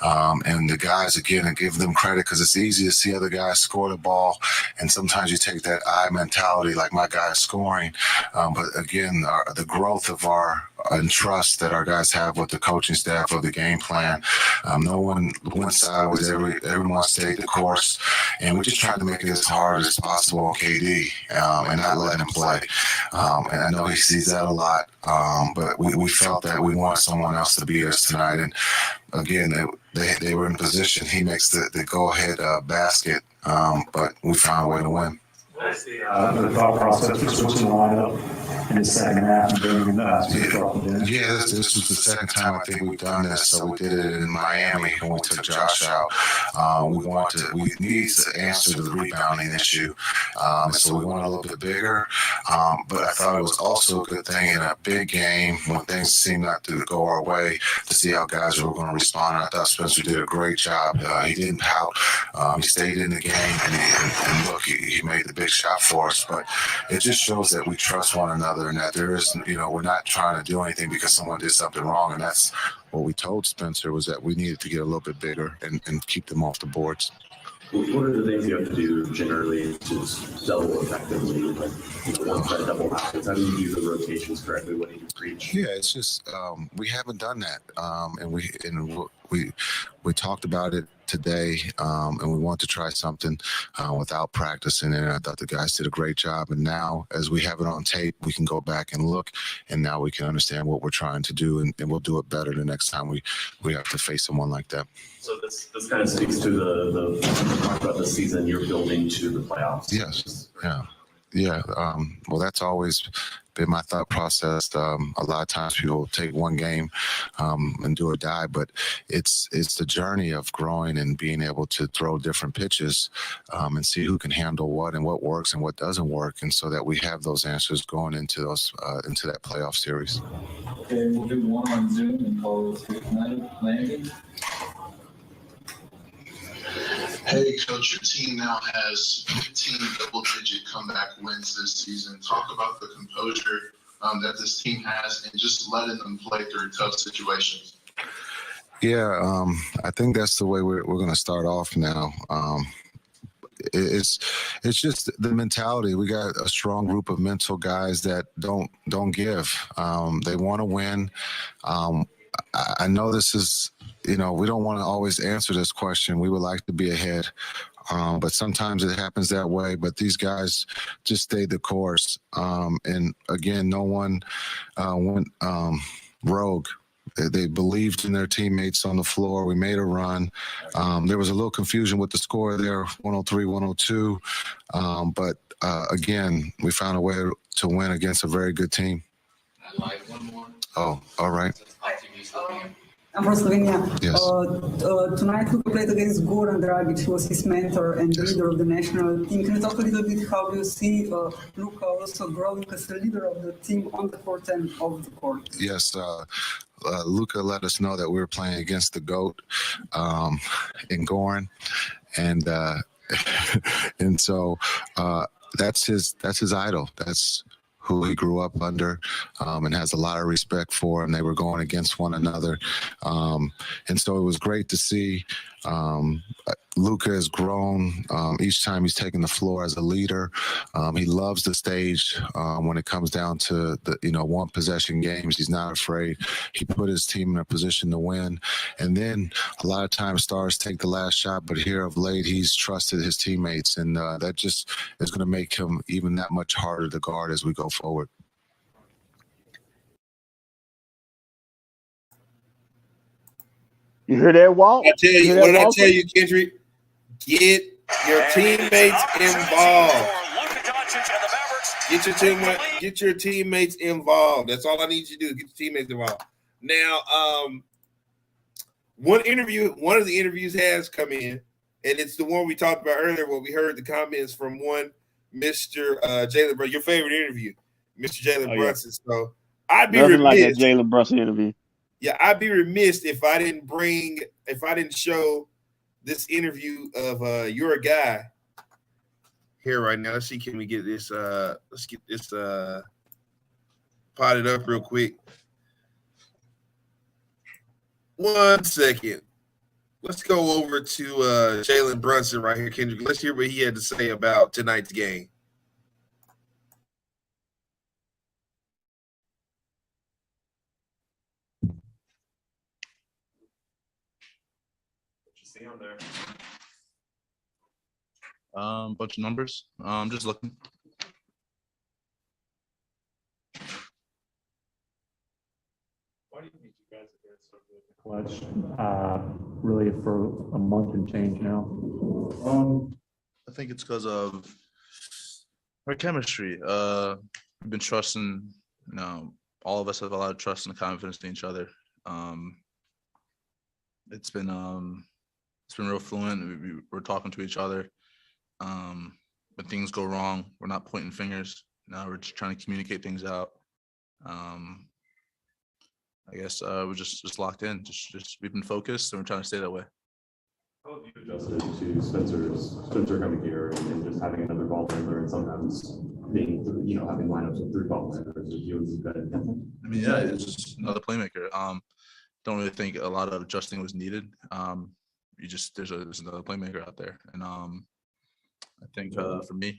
Speaker 4: And the guys, again, I give them credit because it's easy to see other guys score the ball, and sometimes you take that I mentality, like my guy scoring. But again, the growth of our and trust that our guys have with the coaching staff of the game plan. No one went sideways. Everyone stayed the course. And we just tried to make it as hard as possible on KD and not let him play. And I know he sees that a lot. But we felt that we wanted someone else to beat us tonight. And again, they were in position. He makes the go-ahead basket. But we found a way to win.
Speaker 5: What's the thought process for switching the lineup in the second half and bringing
Speaker 4: this was the second time I think we've done this. So we did it in Miami when we took Josh out. We need to answer the rebounding issue. So we went a little bit bigger. But I thought it was also a good thing in a big game when things seemed not to go our way to see how guys were going to respond. And I thought Spencer did a great job. He didn't pout. He stayed in the game and look, he made the big shot for us. But it just shows that we trust one another and that there is, we're not trying to do anything because someone did something wrong. And that's what we told Spencer, was that we needed to get a little bit bigger and keep them off the boards.
Speaker 5: What are the things you have to do generally to double effectively? Like, once that double happens, how do you do the rotations correctly? What do you preach?
Speaker 4: Yeah, it's just we haven't done that, and we talked about it today, and we want to try something without practicing it. I thought the guys did a great job, and now as we have it on tape, we can go back and look, and now we can understand what we're trying to do, and we'll do it better the next time we have to face someone like that.
Speaker 5: So this kind of speaks to the talk about the season you're building to the playoffs.
Speaker 4: Yes. Yeah. Well, that's always been my thought process. A lot of times people take one game and do or die, but it's the journey of growing and being able to throw different pitches and see who can handle what and what works and what doesn't work, and so that we have those answers going into that playoff series.
Speaker 6: Okay, we'll do one on Zoom and call this tonight. Landing.
Speaker 7: Hey, Coach, your team now has 15 double-digit comeback wins this season. Talk about the composure that this team has and just letting them play through tough situations.
Speaker 4: Yeah, I think that's the way we're going to start off now. It's just the mentality. We got a strong group of mental guys that don't give. They want to win. I know this is, we don't want to always answer this question. We would like to be ahead, but sometimes it happens that way. But these guys just stayed the course. And again, no one went rogue. They believed in their teammates on the floor. We made a run. There was a little confusion with the score there, 103-102. But again, we found a way to win against a very good team.
Speaker 6: I'd like one more.
Speaker 4: Oh, all right.
Speaker 8: I'm from Slovenia.
Speaker 4: Yes.
Speaker 8: Tonight Luka played against Goran Dragic, who was his mentor and the leader of the national team. Can you talk a little bit how do you see Luka also growing as the leader of the team on the court and off the court?
Speaker 4: Yes. Luka let us know that we were playing against the GOAT in Goran, and and so that's his idol. That's who he grew up under, and has a lot of respect for, and they were going against one another. And so it was great to see Luka has grown each time he's taken the floor as a leader. He loves the stage when it comes down to the one possession games. He's not afraid. He put his team in a position to win. And then a lot of times stars take the last shot, but here of late he's trusted his teammates, and that just is going to make him even that much harder to guard as we go forward.
Speaker 2: You hear that, Walt?
Speaker 1: What did I tell you, Kendrick? Get your teammates involved. Get your teammates involved. That's all I need you to do. Get your teammates involved. Now, one of the interviews has come in, and it's the one we talked about earlier where we heard the comments from one Mr. Jaylen Brunson, your favorite interview, Mr. Jaylen Brunson. So I'd be
Speaker 2: nothing
Speaker 1: remiss.
Speaker 2: like that Jaylen Brunson interview.
Speaker 1: Yeah, I'd be remiss if I didn't show this interview of your guy here right now. Let's see, can we get this let's get this potted up real quick. 1 second. Let's go over to Jaylen Brunson right here, Kendrick. Let's hear what he had to say about tonight's game.
Speaker 9: See on there. Bunch of numbers. Just looking.
Speaker 5: Why do you think you guys have been so good in the clutch? Really for a month and change now.
Speaker 9: I think it's because of our chemistry. We've been trusting. All of us have a lot of trust and confidence in each other. It's been real fluent. We're talking to each other. When things go wrong, we're not pointing fingers. Now we're just trying to communicate things out. I guess we're just locked in. Just we've been focused, and we're trying to stay that way.
Speaker 5: How have you adjusted to Spencer coming here and just having another ball handler, and sometimes being having lineups with 3 ball handlers with you and good?
Speaker 9: I mean, yeah, it's just another playmaker. Don't really think a lot of adjusting was needed. There's another playmaker out there, and I think for me,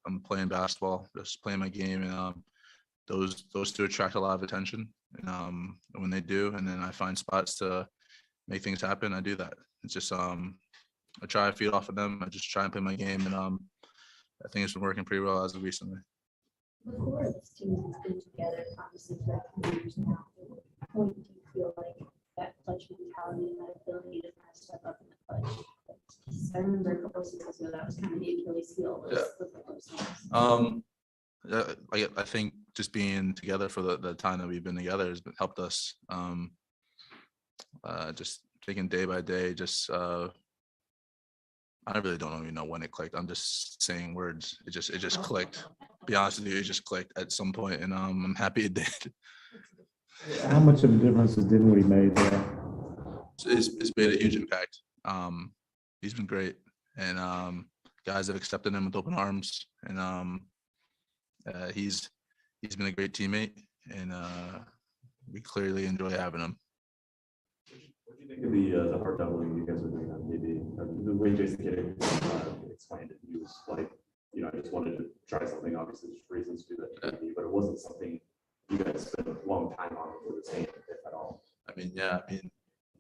Speaker 9: I'm playing basketball, just playing my game, and those two attract a lot of attention, and when they do, and then I find spots to make things happen, I do that. It's just I try to feed off of them. I just try and play my game, and I think it's been working pretty well as of recently.
Speaker 10: Before this team has been together, obviously for a few years now, at what point do you feel like that clutch mentality and that ability to kind of step up in the clutch? I remember a couple of seasons ago that was kind of the Achilles heel.
Speaker 9: I think just being together for the time that we've been together has helped us. Just taking day by day. I really don't even know when it clicked. I'm just saying words. It just clicked. To be honest with you, it just clicked at some point, and I'm happy it did.
Speaker 5: How much of a difference has Dinwiddie made there?
Speaker 9: It's made a huge impact. He's been great, and guys have accepted him with open arms, and he's been a great teammate, and we clearly enjoy having him.
Speaker 5: What do you think of the hard doubling you guys are doing on maybe the way Jason Kidd explained it? He was like, I just wanted to try something. Obviously, there's reasons to do that, but it wasn't something you guys spent a long time on for the team, if at all.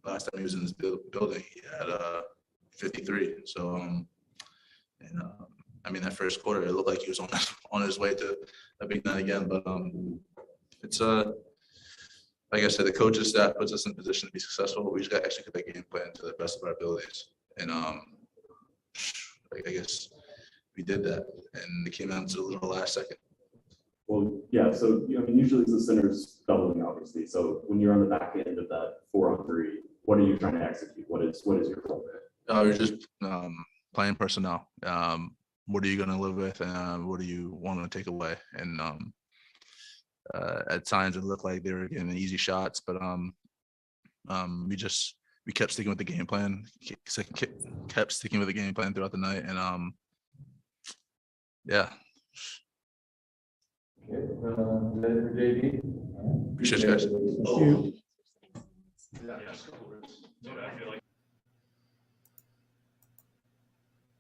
Speaker 9: Last time he was in this building, he had 53. So, that first quarter, it looked like he was on his way to a big night again. But it's like I said, the coaching staff puts us in a position to be successful. We just got to execute that game plan to the best of our abilities. And I guess we did that, and it came out to a little last second.
Speaker 5: Well, yeah. So usually it's the centers doubling, obviously. So when you're on the back end of that 4-on-3, what are you trying to execute? What is your role there?
Speaker 9: We're just playing personnel. What are you going to live with, and what do you want to take away? And at times it looked like they were getting easy shots, but we kept sticking with the game plan. Kept sticking with the game plan throughout the night, and yeah.
Speaker 5: Okay,
Speaker 9: Appreciate you guys.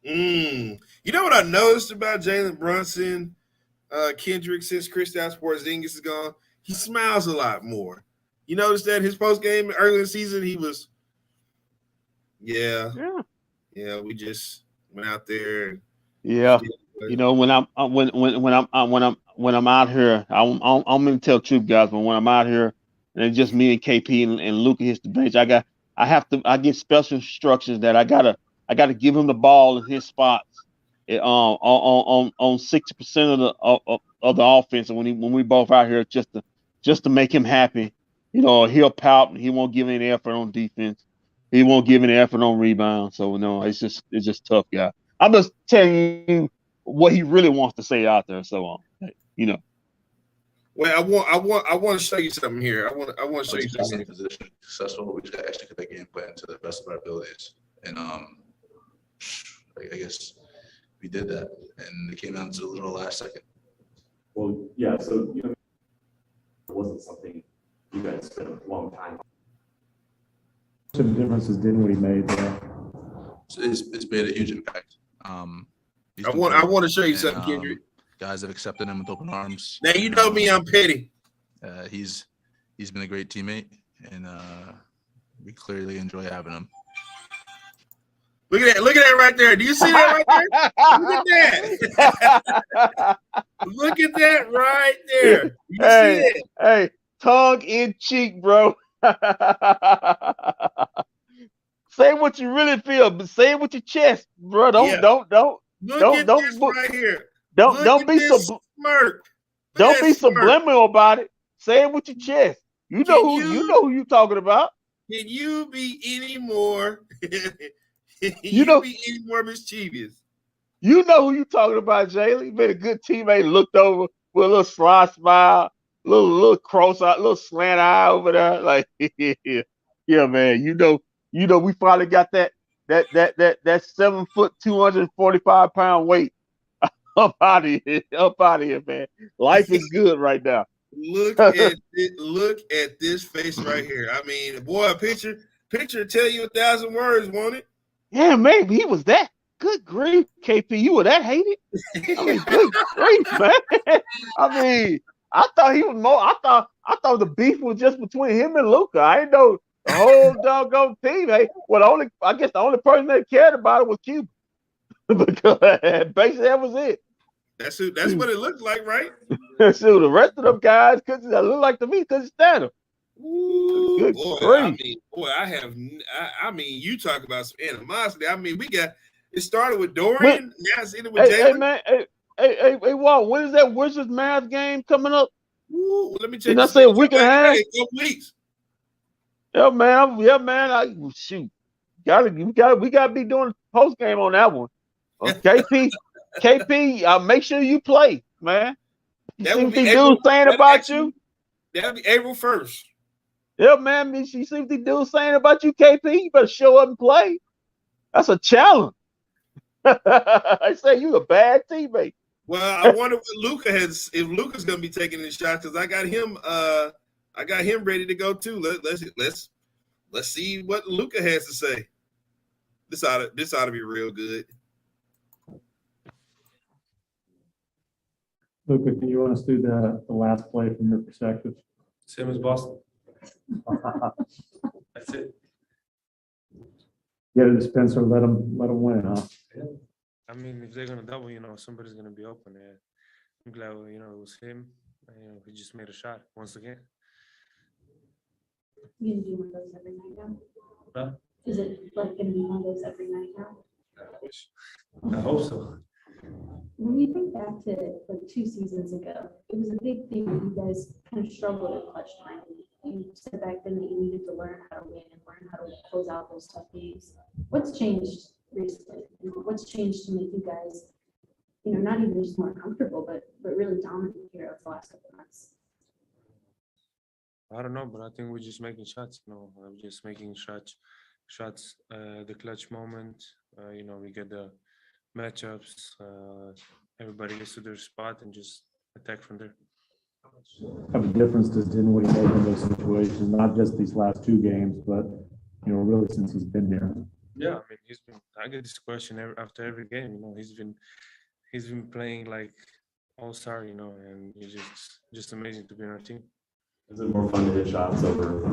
Speaker 1: You know what I noticed about Jaylen Brunson, Kendrick, since Kristaps Porzingis is gone? He smiles a lot more. You notice that his post game early in the season, he was, yeah, we just went out there.
Speaker 2: Yeah, when I'm out here, I'm gonna tell truth, guys. But when I'm out here and it's just me and KP and Luka hits the bench, I get special instructions that I I got to give him the ball in his spots on 60% of the offense. And when we both out here just to make him happy, he'll pout and he won't give any effort on defense. He won't give any effort on rebound. So no, it's just tough guy. I'm just telling you what he really wants to say out there. So
Speaker 1: Well, I want to show you something here. I want to show you
Speaker 9: Just
Speaker 1: something.
Speaker 9: in position to be successful, we just got to execute that game plan to the best of our abilities. And I guess we did that, and it came down to the little last second.
Speaker 5: Well, yeah. So it wasn't something you guys spent a long time on.
Speaker 11: Some differences Dinwiddie made there.
Speaker 9: It's made a huge impact.
Speaker 1: I want to show you something, Kendrick.
Speaker 9: Guys have accepted him with open arms.
Speaker 1: Now you know me, I'm petty.
Speaker 9: He's been a great teammate, and we clearly enjoy having him.
Speaker 1: Look at that right there. Do you see that right there? Look at that. Look at that right there. You see it?
Speaker 2: Hey, tongue in cheek, bro. Say what you really feel, but say it with your chest, bro. Don't
Speaker 1: right here.
Speaker 2: Don't be
Speaker 1: smirk.
Speaker 2: Don't be subliminal about it. Say it with your chest. You know who you talking about.
Speaker 1: Can you be any more?
Speaker 2: You know,
Speaker 1: be any more mischievous?
Speaker 2: You know who you talking about, Jaylen. You been a good teammate. Looked over with a little sly smile, little cross out, little slant eye over there. Like, yeah, man. You know, we finally got that 7 foot, 245-pound weight up out of here, man. Life is good right now.
Speaker 1: Look at this face right here. I mean, boy, a picture tell you 1,000 words, won't it?
Speaker 2: Yeah, maybe he was that. Good grief, KP, you were that hated? I mean, good grief, man. I mean, I thought he was more. I thought the beef was just between him and Luka. I didn't know the whole doggone team. Hey, I guess the only person that cared about it was Cuba. Because basically that was it.
Speaker 1: That's what it looked like, right?
Speaker 2: So the rest of them guys couldn't look like to me couldn't stand him.
Speaker 1: Ooh,
Speaker 2: good
Speaker 1: boy,
Speaker 2: grief.
Speaker 1: I mean, you talk about some animosity. I mean, it started with Dorian, now it's ended with Jaylen.
Speaker 2: Hey, man, hey, Walt, when is that Wizards Mavs game coming up?
Speaker 1: Ooh, let me check.
Speaker 2: Did I say a week and a half?
Speaker 1: A couple weeks.
Speaker 2: Yeah, man. Shoot, we gotta be doing post game on that one. KP, make sure you play, man. You see what these dudes saying about you?
Speaker 1: That'll be April 1st.
Speaker 2: Yeah, man. You see what these dudes saying about you, KP? You better show up and play. That's a challenge. I say you a bad teammate.
Speaker 1: Well, I wonder what if Luka's gonna be taking his shot, because I got him ready to go too. Let's see what Luka has to say. This ought to be real good.
Speaker 11: Luka, can you run us through the last play from your perspective?
Speaker 12: Same as Boston. That's it.
Speaker 11: Get a dispenser, let them win, huh?
Speaker 12: Yeah. I mean, if they're gonna double, somebody's gonna be open. Yeah. I'm glad, it was him. He just made a shot once again.
Speaker 10: You gonna do one of those every night now?
Speaker 12: Huh?
Speaker 10: Is it gonna be one of those every night now?
Speaker 12: I hope so.
Speaker 10: When you think back to 2 seasons ago, it was a big thing that you guys kind of struggled at clutch time. You said back then that you needed to learn how to win and learn how to close out those tough games. What's changed recently? What's changed to make you guys, not even just more comfortable, but really dominant here over the last couple of months?
Speaker 12: I don't know, but I think we're just making shots. I'm just making shots. The clutch moment. We get the matchups. Everybody gets to their spot and just attack from there.
Speaker 11: How much difference does Dinwiddie make in those situations? Not just these last 2 games, but really since he's been here.
Speaker 12: Yeah, I mean, I get this question after every game. He's been playing like all-star, and he's just amazing to be on our team.
Speaker 5: Is it more fun to hit shots over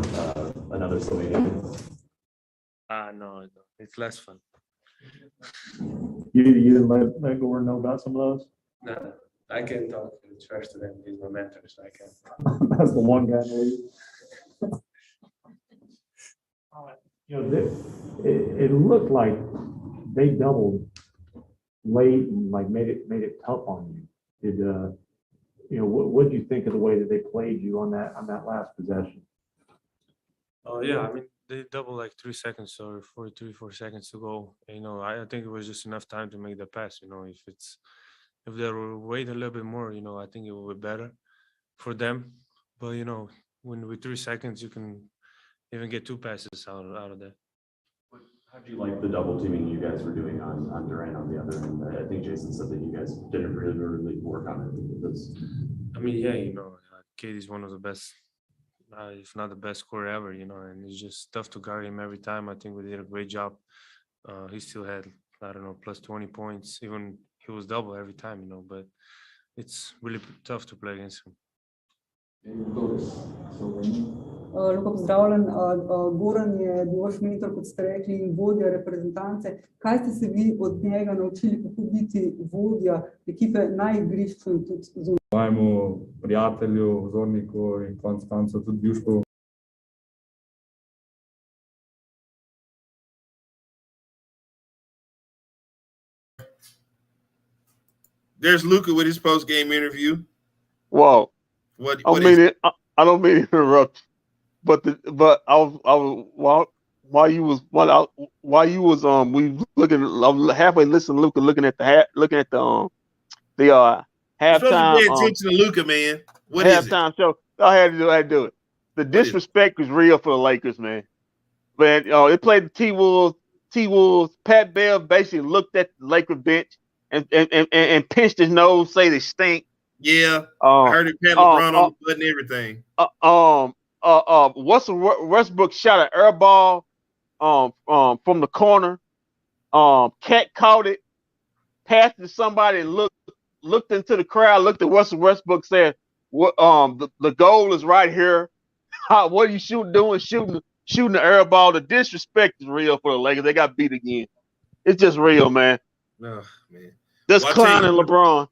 Speaker 5: another Slovenian?
Speaker 12: No, it's less fun.
Speaker 11: You didn't let Gordon know about some of those?
Speaker 12: No, I can talk trash to them. He's my mentor, so I can.
Speaker 11: That's the one guy in the league. It looked like they doubled late and like made it tough on you. Did what do you think of the way that they played you on that last possession?
Speaker 12: Yeah, I mean, they doubled like 3 seconds or 4 seconds to go. I think it was just enough time to make the pass. If they would wait a little bit more, I think it would be better for them. But when with 3 seconds, you can even get two passes out of that.
Speaker 5: How do you like the double teaming you guys were doing on Durant on the other end? I think Jason said that you guys didn't really work on it.
Speaker 12: I mean, yeah, KD's one of the best, if not the best scorer ever, and it's just tough to guard him every time. I think we did a great job. He still had, I don't know, plus 20 points, even he was double every time, but it's really tough to play against him.
Speaker 8: Lepo pozdravljen. Goran je bil vaš mentor, kot ste rekli, in vodja reprezentance. Kaj ste se vi od njega naučili, kako biti vodja ekipe na igrišču in tudi zunaj?
Speaker 6: Svojemu prijatelju, vzorniku in konec koncev tudi bivšku.
Speaker 1: There's Luka with his post-game interview.
Speaker 2: Whoa.
Speaker 1: What
Speaker 2: I don't mean to interrupt, but I was while you was we looking. I'm halfway listening to Luka, looking at the halftime.
Speaker 1: You're supposed to pay attention to Luka, man. What is it?
Speaker 2: Halftime show. I had to do it. The disrespect was real for the Lakers, man. Man, they played the T-Wolves. Pat Bev basically looked at the Laker bench and pinched his nose, say they stink.
Speaker 1: Yeah, I heard it. Pat LeBron on the butt and everything.
Speaker 2: Westbrook shot an air ball from the corner. Cat caught it, passed it to somebody, and looked into the crowd, looked at Westbrook, said, "What? The goal is right here. What are you doing? Shooting the air ball." The disrespect is real for the Lakers. They got beat again. It's just real, man.
Speaker 1: No, man.
Speaker 2: Just clowning LeBron.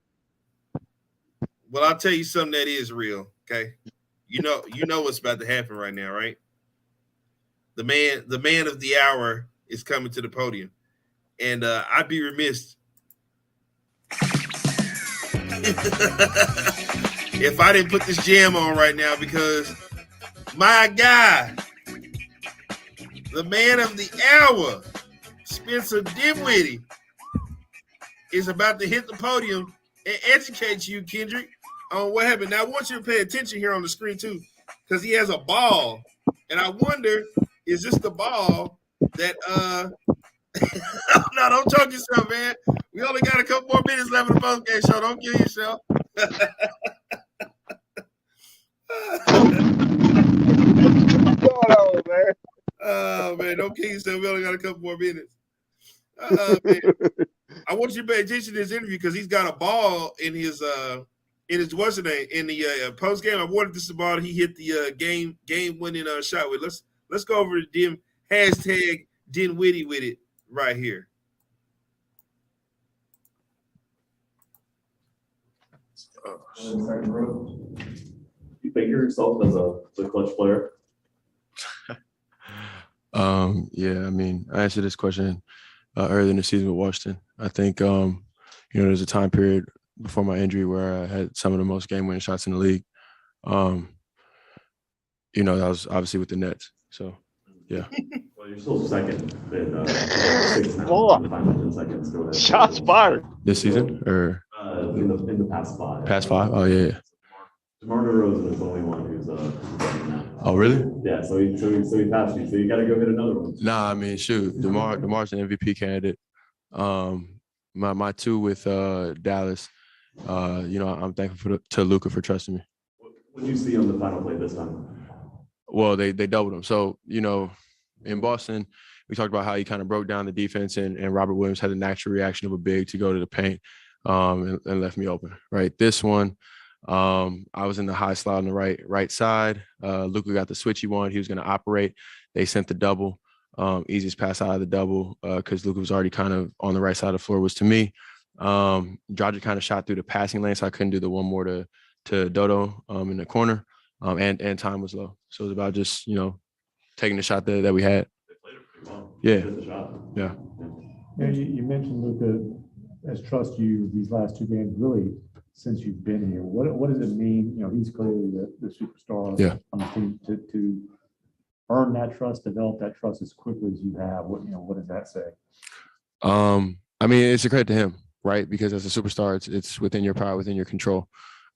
Speaker 1: Well, I'll tell you something that is real. Okay, you know what's about to happen right now, right? The man of the hour is coming to the podium, and I'd be remiss if I didn't put this jam on right now, because my guy, the man of the hour, Spencer Dinwiddie, is about to hit the podium and educate you, Kendrick, on what happened. Now, I want you to pay attention here on the screen, too, because he has a ball. And I wonder, is this the ball that no, don't choke yourself, man. We only got a couple more minutes left in the post-game show. Don't kill yourself. Oh, man, don't kill yourself. We only got a couple more minutes. Man. I want you to pay attention to this interview because he's got a ball in his what's the name in the post game. I wanted this ball he hit the game winning shot with. Let's go over to hashtag Dinwiddie with it right here.
Speaker 5: You think yourself as a clutch player?
Speaker 13: Yeah, I mean, I answered this question earlier in the season with Washington. I think, there's a time period before my injury where I had some of the most game-winning shots in the league. That was obviously with the Nets. So, yeah.
Speaker 5: Well, you're still second in 6 now. In the final 10 seconds. Go ahead.
Speaker 2: Shots fired.
Speaker 13: This season or
Speaker 5: in the past 5.
Speaker 13: Past 5? Oh yeah.
Speaker 5: DeMar DeRozan is the only one who's now.
Speaker 13: Oh really?
Speaker 5: Yeah. So he passed you. So you got to go hit another one.
Speaker 13: Nah, I mean, shoot, DeMar's an MVP candidate. My 2 with Dallas. I'm thankful to Luka for trusting me.
Speaker 5: What did you see on the final play this time?
Speaker 13: Well, they doubled him. So, in Boston, we talked about how he kind of broke down the defense and Robert Williams had a natural reaction of a big to go to the paint and left me open, right? This one, I was in the high slot on the right side. Luka got the switch he wanted. He was going to operate. They sent the double. Easiest pass out of the double because Luka was already kind of on the right side of the floor was to me. Dragic kind of shot through the passing lane, so I couldn't do the one more to Dodo in the corner. And time was low. So it was about just, taking the shot that we had.
Speaker 5: They played it pretty well.
Speaker 13: Yeah.
Speaker 5: Hit the shot.
Speaker 13: Yeah.
Speaker 11: You mentioned Luka has trusted you these last two games, really since you've been here. What does it mean? He's clearly the superstar on the team to earn that trust, develop that trust as quickly as you have. What does that say?
Speaker 13: I mean, it's a credit to him, right? Because as a superstar, it's within your power, within your control.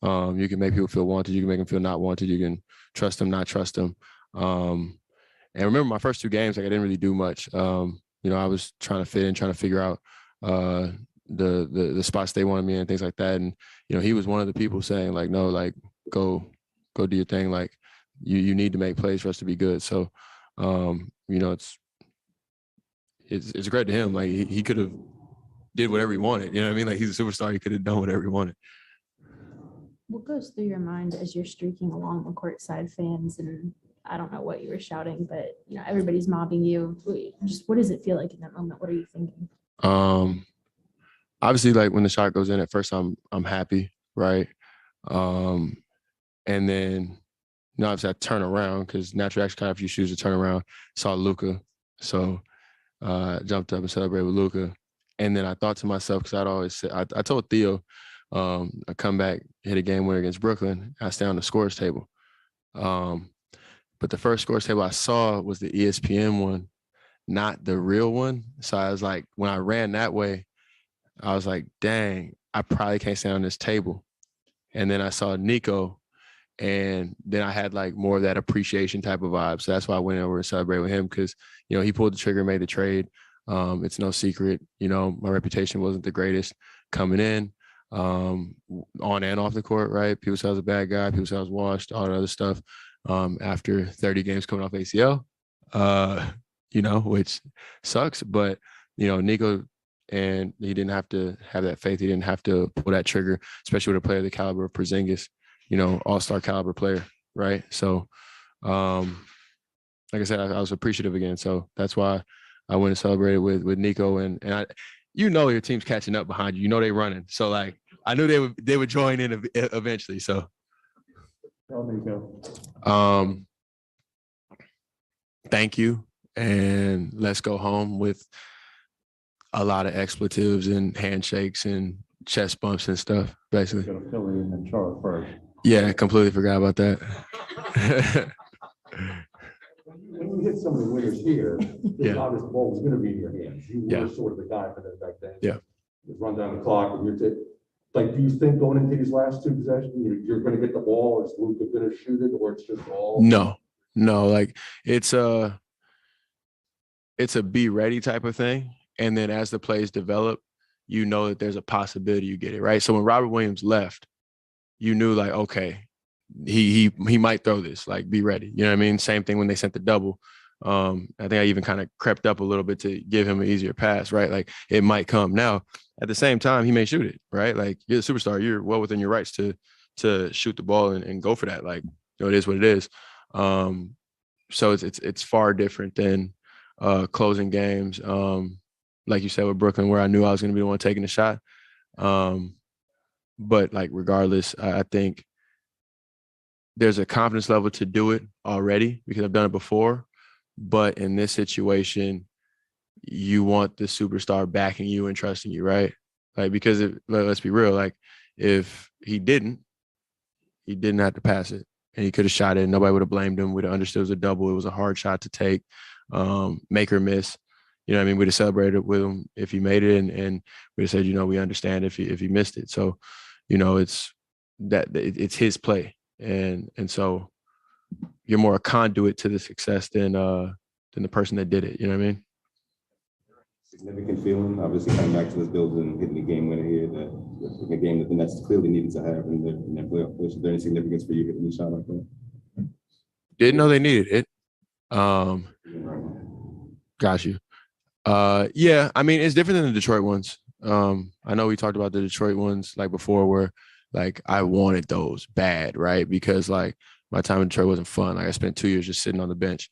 Speaker 13: You can make people feel wanted. You can make them feel not wanted. You can trust them, not trust them. And remember my first two games, like I didn't really do much. I was trying to fit in, trying to figure out the spots they wanted me in and things like that. And, he was one of the people saying like, no, like go do your thing. Like you need to make plays for us to be good. So, it's a credit to him. Like he could have did whatever he wanted. You know what I mean? Like he's a superstar. He could have done whatever he wanted.
Speaker 10: What goes through your mind as you're streaking along the courtside fans? And I don't know what you were shouting, but everybody's mobbing you. Just what does it feel like in that moment? What are you thinking?
Speaker 13: Obviously, like when the shot goes in, at first I'm happy, right? And then obviously I turn around because naturally, actually, kind of a few shoes to turn around. Saw Luka, so jumped up and celebrated with Luka. And then I thought to myself, because I'd always say, I told Theo, I come back, hit a game winner against Brooklyn. I stay on the scores table. But the first scores table I saw was the ESPN one, not the real one. So I was like, when I ran that way, I was like, dang, I probably can't stay on this table. And then I saw Nico, and then I had like more of that appreciation type of vibe. So that's why I went over and celebrated with him because, he pulled the trigger, made the trade. It's no secret, my reputation wasn't the greatest coming in, on and off the court, right? People said I was a bad guy. People said I was washed, all that other stuff. After 30 games coming off ACL, which sucks. But, Nico, and he didn't have to have that faith. He didn't have to pull that trigger, especially with a player the caliber of Porzingis, all-star caliber player, right? So, like I said, I was appreciative again. So that's why I went and celebrated with Nico. And I, your team's catching up behind you. They're running. So, like, I knew they would join in eventually. So. Thank you, and let's go home with a lot of expletives and handshakes and chest bumps and stuff, basically.
Speaker 11: Go to Philly and then Charlotte first.
Speaker 13: Yeah, I completely forgot about that.
Speaker 14: When you hit some of the winners here, the obvious ball was going to be in your hands. You were sort of the guy for that back then.
Speaker 13: Yeah.
Speaker 14: Just run down the clock, and you're like, do you think going into these last two possessions, you're going to get the ball, or is Luka going to shoot it, or it's just all?
Speaker 13: No. Like it's a be ready type of thing. And then as the plays develop, that there's a possibility you get it, right? So when Robert Williams left, you knew like, okay, he might throw this, like be ready. You know what I mean? Same thing when they sent the double. I think I even kind of crept up a little bit to give him an easier pass, right? Like it might come. Now, at the same time, he may shoot it, right? Like you're the superstar, you're well within your rights to shoot the ball and go for that. Like, it is what it is. So it's far different than closing games. Like you said with Brooklyn, where I knew I was going to be the one taking the shot. But like regardless, I think there's a confidence level to do it already because I've done it before. But in this situation, you want the superstar backing you and trusting you, right? Like, because let's be real, like if he didn't have to pass it and he could have shot it and nobody would have blamed him. We'd have understood it was a double. It was a hard shot to take, make or miss. You know what I mean? We'd have celebrated with him if he made it and we'd have said, we understand if he missed it. So, it's his play. And so you're more a conduit to the success than the person that did it. You know what I mean?
Speaker 5: Significant feeling, obviously coming back to this building and getting the game winner here, the game that the Nets clearly needed to have in their playoff push. Is there any significance for you hitting the shot like that?
Speaker 13: Didn't know they needed it. Got you. Yeah, I mean, it's different than the Detroit ones. I know we talked about the Detroit ones like before where like I wanted those bad, right? Because like my time in Detroit wasn't fun. Like I spent 2 years just sitting on the bench.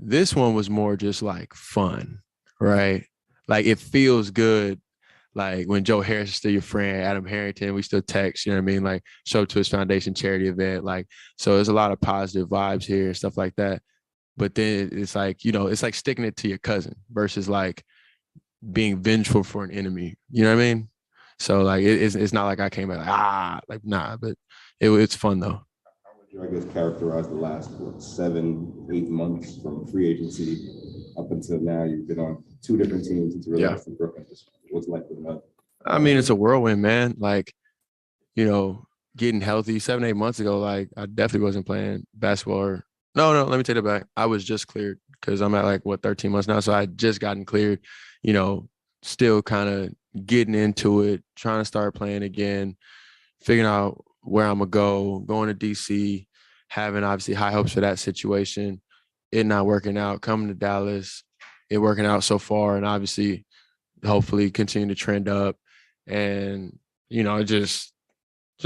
Speaker 13: This one was more just like fun, right? Like it feels good. Like when Joe Harris is still your friend, Adam Harrington, we still text, you know what I mean? Like show up to his foundation charity event. Like, so there's a lot of positive vibes here, stuff like that. But then it's like, it's like sticking it to your cousin versus like, being vengeful for an enemy. You know what I mean? So like it's not like I came out like nah, but it's fun though.
Speaker 15: How would you, I guess, characterize the last 7-8 months from free agency up until now? You've been on 2 different teams into realizing Brooklyn. What's like with another?
Speaker 13: I mean, it's a whirlwind, man. Like, you know, getting healthy 7-8 months ago, like I definitely wasn't playing basketball. Or no, let me take it back. I was just cleared because I'm at like 13 months now, so I had just gotten cleared. You know, still kind of getting into it, trying to start playing again, figuring out where I'm gonna go, going to DC, having obviously high hopes for that situation, it not working out, coming to Dallas, it working out so far, and obviously hopefully continue to trend up. And, you know, just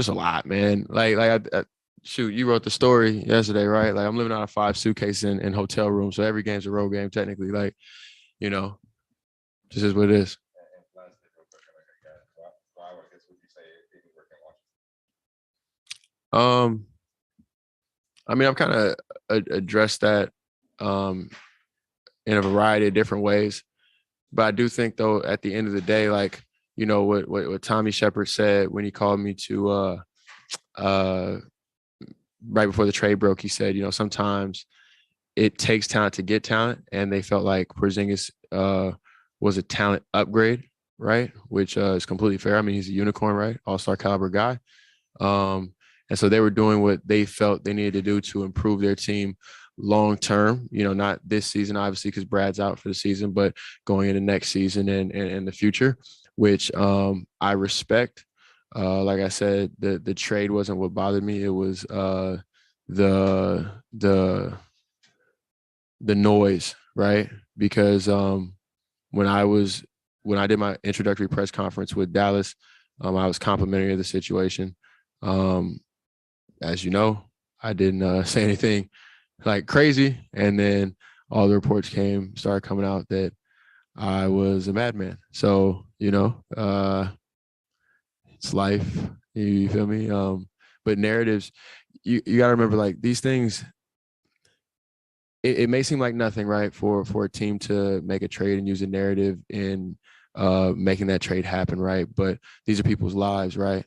Speaker 13: a lot, man. Like I shoot, you wrote the story yesterday, right? Like I'm living out of 5 suitcases in hotel rooms. So every game's a road game, technically. Like, you know, just is what it is. I mean, I've kind of addressed that in a variety of different ways. But I do think, though, at the end of the day, like, you know, what Tommy Shepard said when he called me to right before the trade broke, he said, you know, sometimes it takes talent to get talent. And they felt like Porzingis was a talent upgrade, right? Which is completely fair. I mean, he's a unicorn, right? All-star caliber guy. And so they were doing what they felt they needed to do to improve their team long term, you know, not this season, obviously, because Brad's out for the season, but going into next season and the future, which I respect. Like I said, the trade wasn't what bothered me. It was the noise, right? Because when I did my introductory press conference with Dallas, I was complimentary of the situation. As you know, I didn't say anything like crazy. And then all the reports started coming out that I was a madman. So, you know, it's life. You feel me? But narratives, you got to remember, like, these things, it may seem like nothing, right? For a team to make a trade and use a narrative in making that trade happen, right? But these are people's lives, right?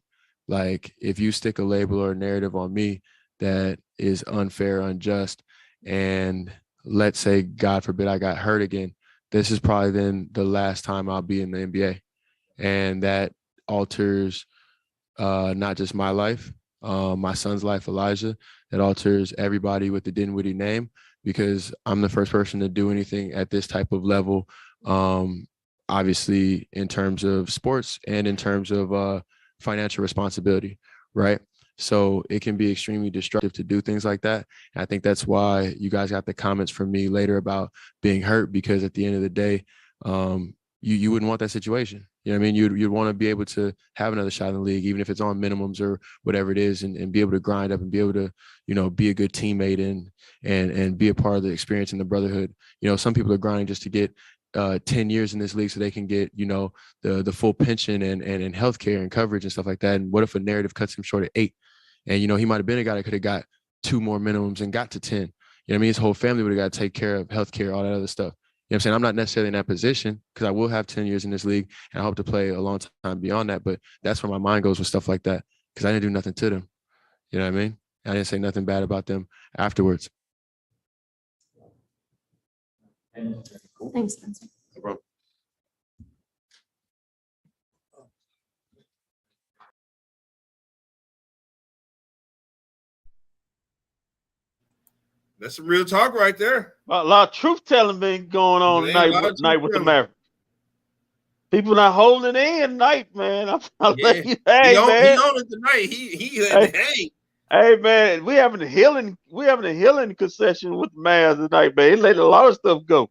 Speaker 13: Like, if you stick a label or a narrative on me that is unfair, unjust, and let's say, God forbid, I got hurt again, this is probably then the last time I'll be in the NBA. And that alters not just my life, my son's life, Elijah. It alters everybody with the Dinwiddie name, because I'm the first person to do anything at this type of level, obviously in terms of sports and in terms of financial responsibility, right? So it can be extremely destructive to do things like that. And I think that's why you guys got the comments from me later about being hurt, because at the end of the day, you wouldn't want that situation. You know what I mean? You'd want to be able to have another shot in the league, even if it's on minimums or whatever it is, and be able to grind up and be able to, you know, be a good teammate and be a part of the experience and the brotherhood. You know, some people are grinding just to get 10 years in this league so they can get, you know, the full pension and healthcare and coverage and stuff like that. And what if a narrative cuts him short at 8? And, you know, he might have been a guy that could have got 2 more minimums and got to 10. You know what I mean? His whole family would have got to take care of healthcare, all that other stuff. You know what I'm saying? I'm not necessarily in that position, because I will have 10 years in this league and I hope to play a long time beyond that. But that's where my mind goes with stuff like that, because I didn't do nothing to them. You know what I mean? I didn't say nothing bad about them afterwards.
Speaker 10: Thanks, Spencer.
Speaker 13: No problem.
Speaker 1: That's some real talk right there.
Speaker 2: A lot of truth telling been going on tonight with the Mavericks. People not holding it in tonight, man.
Speaker 1: Hey,
Speaker 2: man.
Speaker 1: He on it tonight.
Speaker 2: Hey man, we having a healing concession with the Mavs tonight, man. He let a lot of stuff go.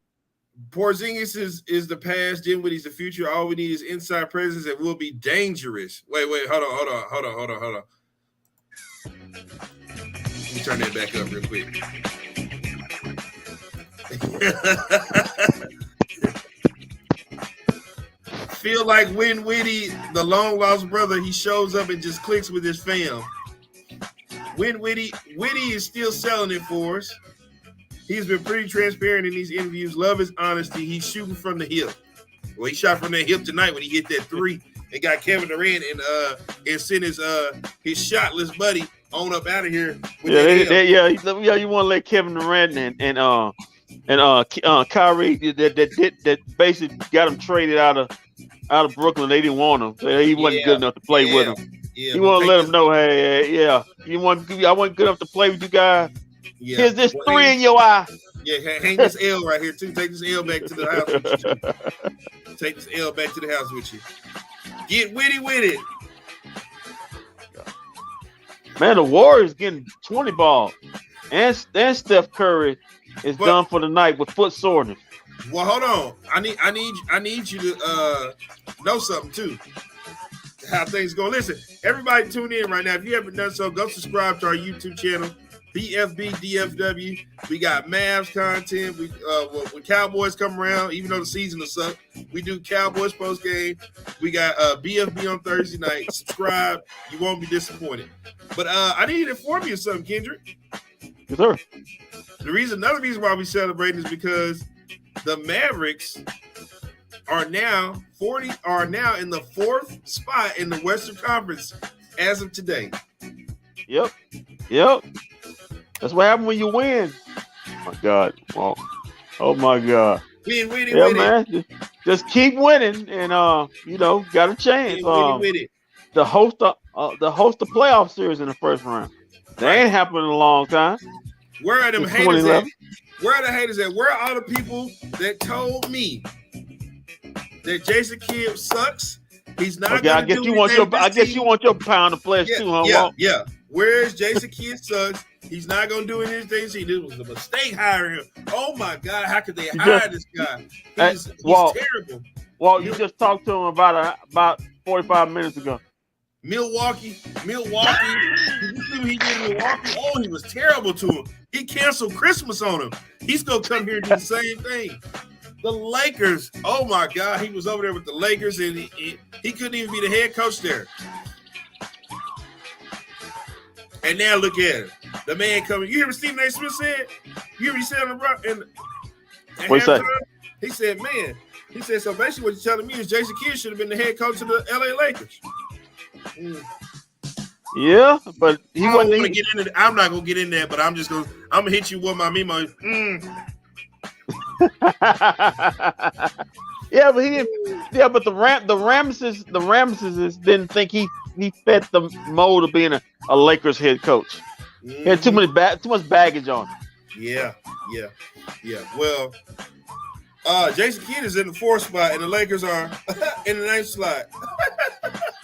Speaker 1: Porzingis is the past, Dinwiddie's the future. All we need is inside presence that will be dangerous. Wait, hold on. Let me turn that back up real quick. Feel like when Whitty, the long lost brother, he shows up and just clicks with his fam. When Whitty is still selling it for us. He's been pretty transparent in these interviews. Love his honesty. He's shooting from the hip. Well, he shot from that hip tonight when he hit that three and got Kevin Durant and sent his shotless buddy on up out of here. With
Speaker 2: You want to let Kevin Durant and Kyrie that basically got him traded out of Brooklyn. They didn't want him. So he wasn't good enough to play with him.
Speaker 1: Yeah,
Speaker 2: you want to let him know, hey, I wasn't good enough to play with you guys. Yeah. Here's this three in your eye.
Speaker 1: Yeah, hang this L right here too. Take this L back to the house with you. Take this L back to the house with you. Get witty with it.
Speaker 2: Man, the Warriors getting 20 balls. And Steph Curry is done for the night with foot soreness.
Speaker 1: Well, hold on. I need you to know something too. How things go. Listen, everybody tune in right now. If you haven't done so, go subscribe to our YouTube channel, bFbdfw. We got Mavs content. When Cowboys come around, even though the season will suck, we do Cowboys post game. We got bFb on Thursday night. Subscribe. You won't be disappointed. But I need to inform you of something, Kendrick.
Speaker 2: Yes, sir.
Speaker 1: Another reason why we celebrate is because the Mavericks are now in the 4th spot in the Western Conference as of today.
Speaker 2: Yep. That's what happens when you win. Oh my God. Oh my God.
Speaker 1: Win.
Speaker 2: Man. Just keep winning, and got a chance. The host the playoff series in the first round. That ain't happened in a long time.
Speaker 1: Where are them haters at? Where are the haters at? Where are all the people that told me that Jason Kidd sucks? He's not.
Speaker 2: Okay, I guess you want your pound of flesh too, huh?
Speaker 1: Yeah. Where's Jason Kidd sucks? He's not gonna do anything. See, this was a mistake hiring him. Oh my God, how could they hire this guy? He's terrible.
Speaker 2: Well, you just talked to him about 45 minutes ago.
Speaker 1: Milwaukee. Did you see what he did in Milwaukee? Oh, he was terrible to him. He canceled Christmas on him. He's gonna come here and do the same thing. The Lakers. Oh my God, he was over there with the Lakers, and he couldn't even be the head coach there. And now look at him. The man coming. You hear what Stephen A. Smith said? You hear what he said on the
Speaker 2: What's that?
Speaker 1: He said, so basically what you're telling me is Jason Kidd should have been the head coach of the LA Lakers.
Speaker 2: Yeah, but he wasn't.
Speaker 1: I'm not gonna get in there, but I'm gonna hit you with my memo.
Speaker 2: Yeah, but he didn't. Yeah, but the Ramesses didn't think he fit the mold of being a Lakers head coach. He had too much baggage on him.
Speaker 1: Yeah. Well, Jason Kidd is in the 4th spot, and the Lakers are in the 9th slot.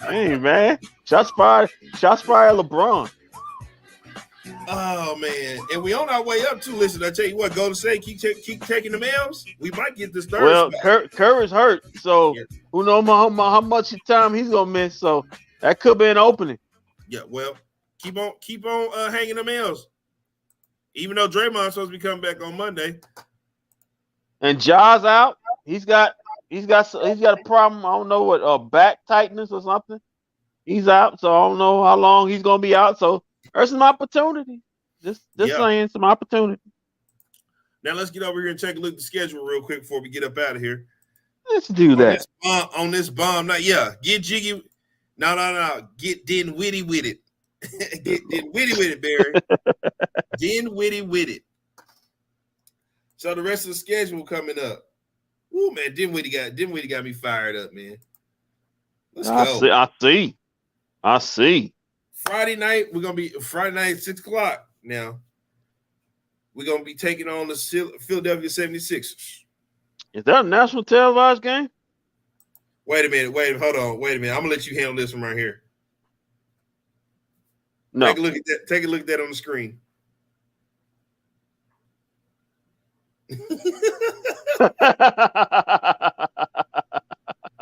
Speaker 2: Hey man, shots fired at LeBron.
Speaker 1: Oh man, and we on our way up too. Listen, I tell you what, Golden State keep taking the Mavs. We might get this 3rd.
Speaker 2: Well, Curry's hurt, so who knows how much time he's gonna miss. So that could be an opening.
Speaker 1: Yeah, well, keep on hanging the Mavs. Even though Draymond's supposed to be coming back on Monday,
Speaker 2: and Ja's out, he's got a problem. I don't know what back tightness or something. He's out, so I don't know how long he's gonna be out. So there's some opportunity. Just saying, some opportunity.
Speaker 1: Now let's get over here and take a look at the schedule real quick before we get up out of here.
Speaker 2: Let's do that.
Speaker 1: On this bomb night, get jiggy. No. Get den witty with it. Get den witty with it, Barry. Den witty with it. So the rest of the schedule coming up. Ooh, man, Dinwiddie got me fired up, man. Let's go.
Speaker 2: I see.
Speaker 1: Friday night, we're gonna be Friday night, 6:00 now. We're gonna be taking on the Philadelphia 76ers.
Speaker 2: Is that a national televised game?
Speaker 1: Wait a minute, hold on, wait a minute. I'm gonna let you handle this one right here.
Speaker 2: No.
Speaker 1: Take a look at that on the screen.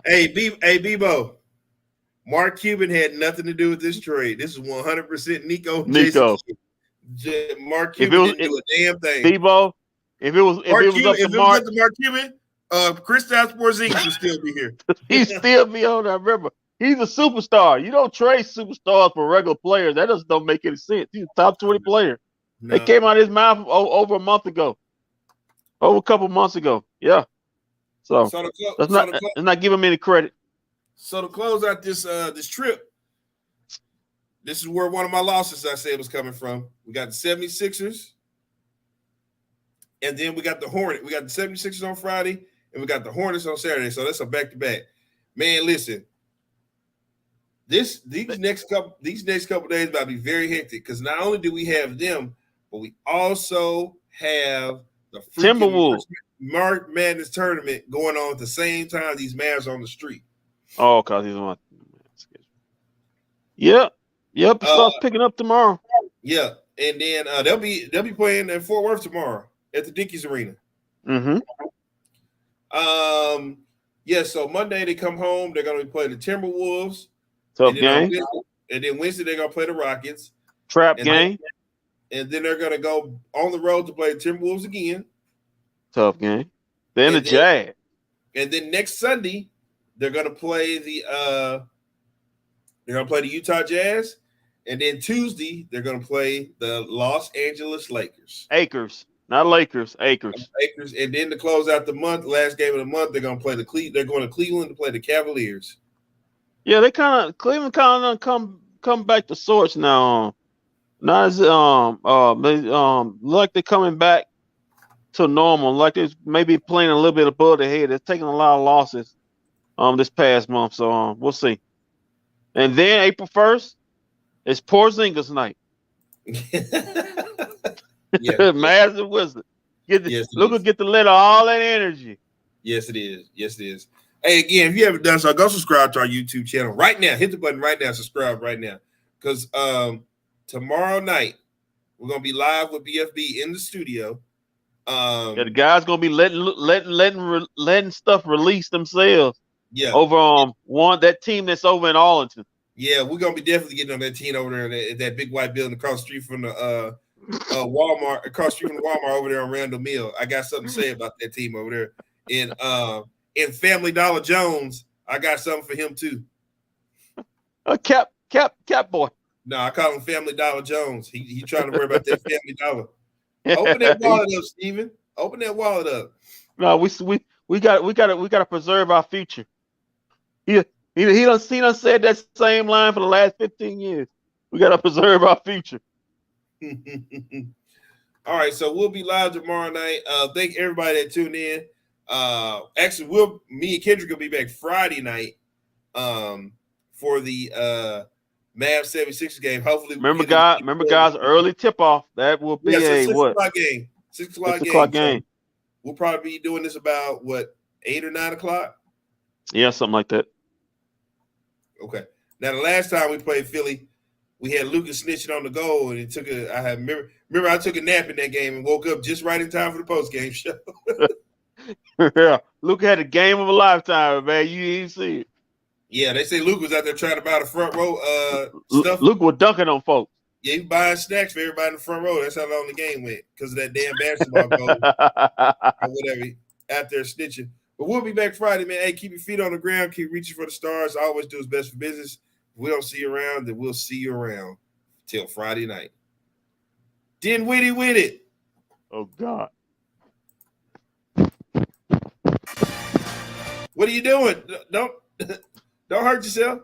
Speaker 1: Hey, Bebo. Mark Cuban had nothing to do with this trade. This is 100% Nico. Mark Cuban didn't do a damn thing.
Speaker 2: Bebo, if it was up to Mark
Speaker 1: Cuban, Kristaps Porzingis would still be here.
Speaker 2: He'd still be on there. Remember, he's a superstar. You don't trade superstars for regular players. That just don't make any sense. He's a top 20 player. No. They came out of his mouth over a month ago. Over a couple months ago. Yeah. So
Speaker 1: So
Speaker 2: let's not give him any credit.
Speaker 1: So to close out this trip, this is where one of my losses I said was coming from. We got the 76ers, and then we got the Hornets. We got the 76ers on Friday, and we got the Hornets on Saturday. So that's a back-to-back. Man, listen. These next couple days about to be very hectic because not only do we have them, but we also have the
Speaker 2: Timberwolves
Speaker 1: March Madness tournament going on at the same time these Mavs are on the street.
Speaker 2: Oh, cause he's on. Yep. It starts picking up tomorrow.
Speaker 1: Yeah, and then they'll be playing in Fort Worth tomorrow at the Dickies Arena.
Speaker 2: Mm-hmm.
Speaker 1: Yeah. So Monday they come home. They're going to be playing the Timberwolves.
Speaker 2: Tough game.
Speaker 1: And then Wednesday they're going to play the Rockets.
Speaker 2: Trap game.
Speaker 1: And then they're going to go on the road to play the Timberwolves again.
Speaker 2: Tough game. Then the Jazz.
Speaker 1: And then next Sunday they're going to play the Utah Jazz. And then Tuesday, they're going to play the Los Angeles Lakers.
Speaker 2: Acres, not Lakers. Acres.
Speaker 1: And then to close out the month, last game of the month, they're going to play they're going to Cleveland to play the Cavaliers.
Speaker 2: Yeah, Cleveland kind of come back to sorts now. Not as like they're coming back to normal. Like they're maybe playing a little bit above their head. They're taking a lot of losses this past month. So we'll see. And then April 1st. It's Porzingis night. Mavs and Wizards. Luka get to let all that energy.
Speaker 1: Yes, it is. Hey, again, if you haven't done so, go subscribe to our YouTube channel right now. Hit the button right now. Subscribe right now. Because tomorrow night, we're going to be live with bFb in the studio.
Speaker 2: The guys going to be letting stuff release themselves.
Speaker 1: Yeah.
Speaker 2: Over that team that's over in Arlington.
Speaker 1: Yeah, we're gonna be definitely getting on that team over there at that big white building across the street from the Walmart, across the street from the Walmart over there on Randall Mill. I got something to say about that team over there. In Family Dollar Jones, I got something for him too.
Speaker 2: Cap boy.
Speaker 1: No, I call him Family Dollar Jones. He trying to worry about that Family Dollar. Open that wallet up, Steven. Open that wallet up.
Speaker 2: No, we got to preserve our future. He done said that same line for the last 15 years. We got to preserve our future.
Speaker 1: All right, so we'll be live tomorrow night. Thank everybody that tuned in. Actually, me and Kendrick will be back Friday night for the Mavs 76 game. Hopefully,
Speaker 2: remember guys, early tip off. That will be a
Speaker 1: 6
Speaker 2: what?
Speaker 1: O'clock game. 6 o'clock game. So we'll probably be doing this about 8 or 9 o'clock.
Speaker 2: Yeah, something like that.
Speaker 1: Okay. Now the last time we played Philly, we had Lucas snitching on the goal, and it took remember I took a nap in that game and woke up just right in time for the post game show.
Speaker 2: Yeah, Luka had a game of a lifetime, man. You didn't see it.
Speaker 1: Yeah, they say Luke was out there trying to buy the front row stuff.
Speaker 2: Luke was dunking on folks.
Speaker 1: Yeah, he was buying snacks for everybody in the front row. That's how long the game went because of that damn basketball goal or whatever. Out there snitching. But we'll be back Friday, man. Hey, keep your feet on the ground. Keep reaching for the stars. Always do what's best for business. If we don't see you around, then we'll see you around till Friday night. Dinwiddie with it.
Speaker 2: Oh, God.
Speaker 1: What are you doing? Don't hurt yourself.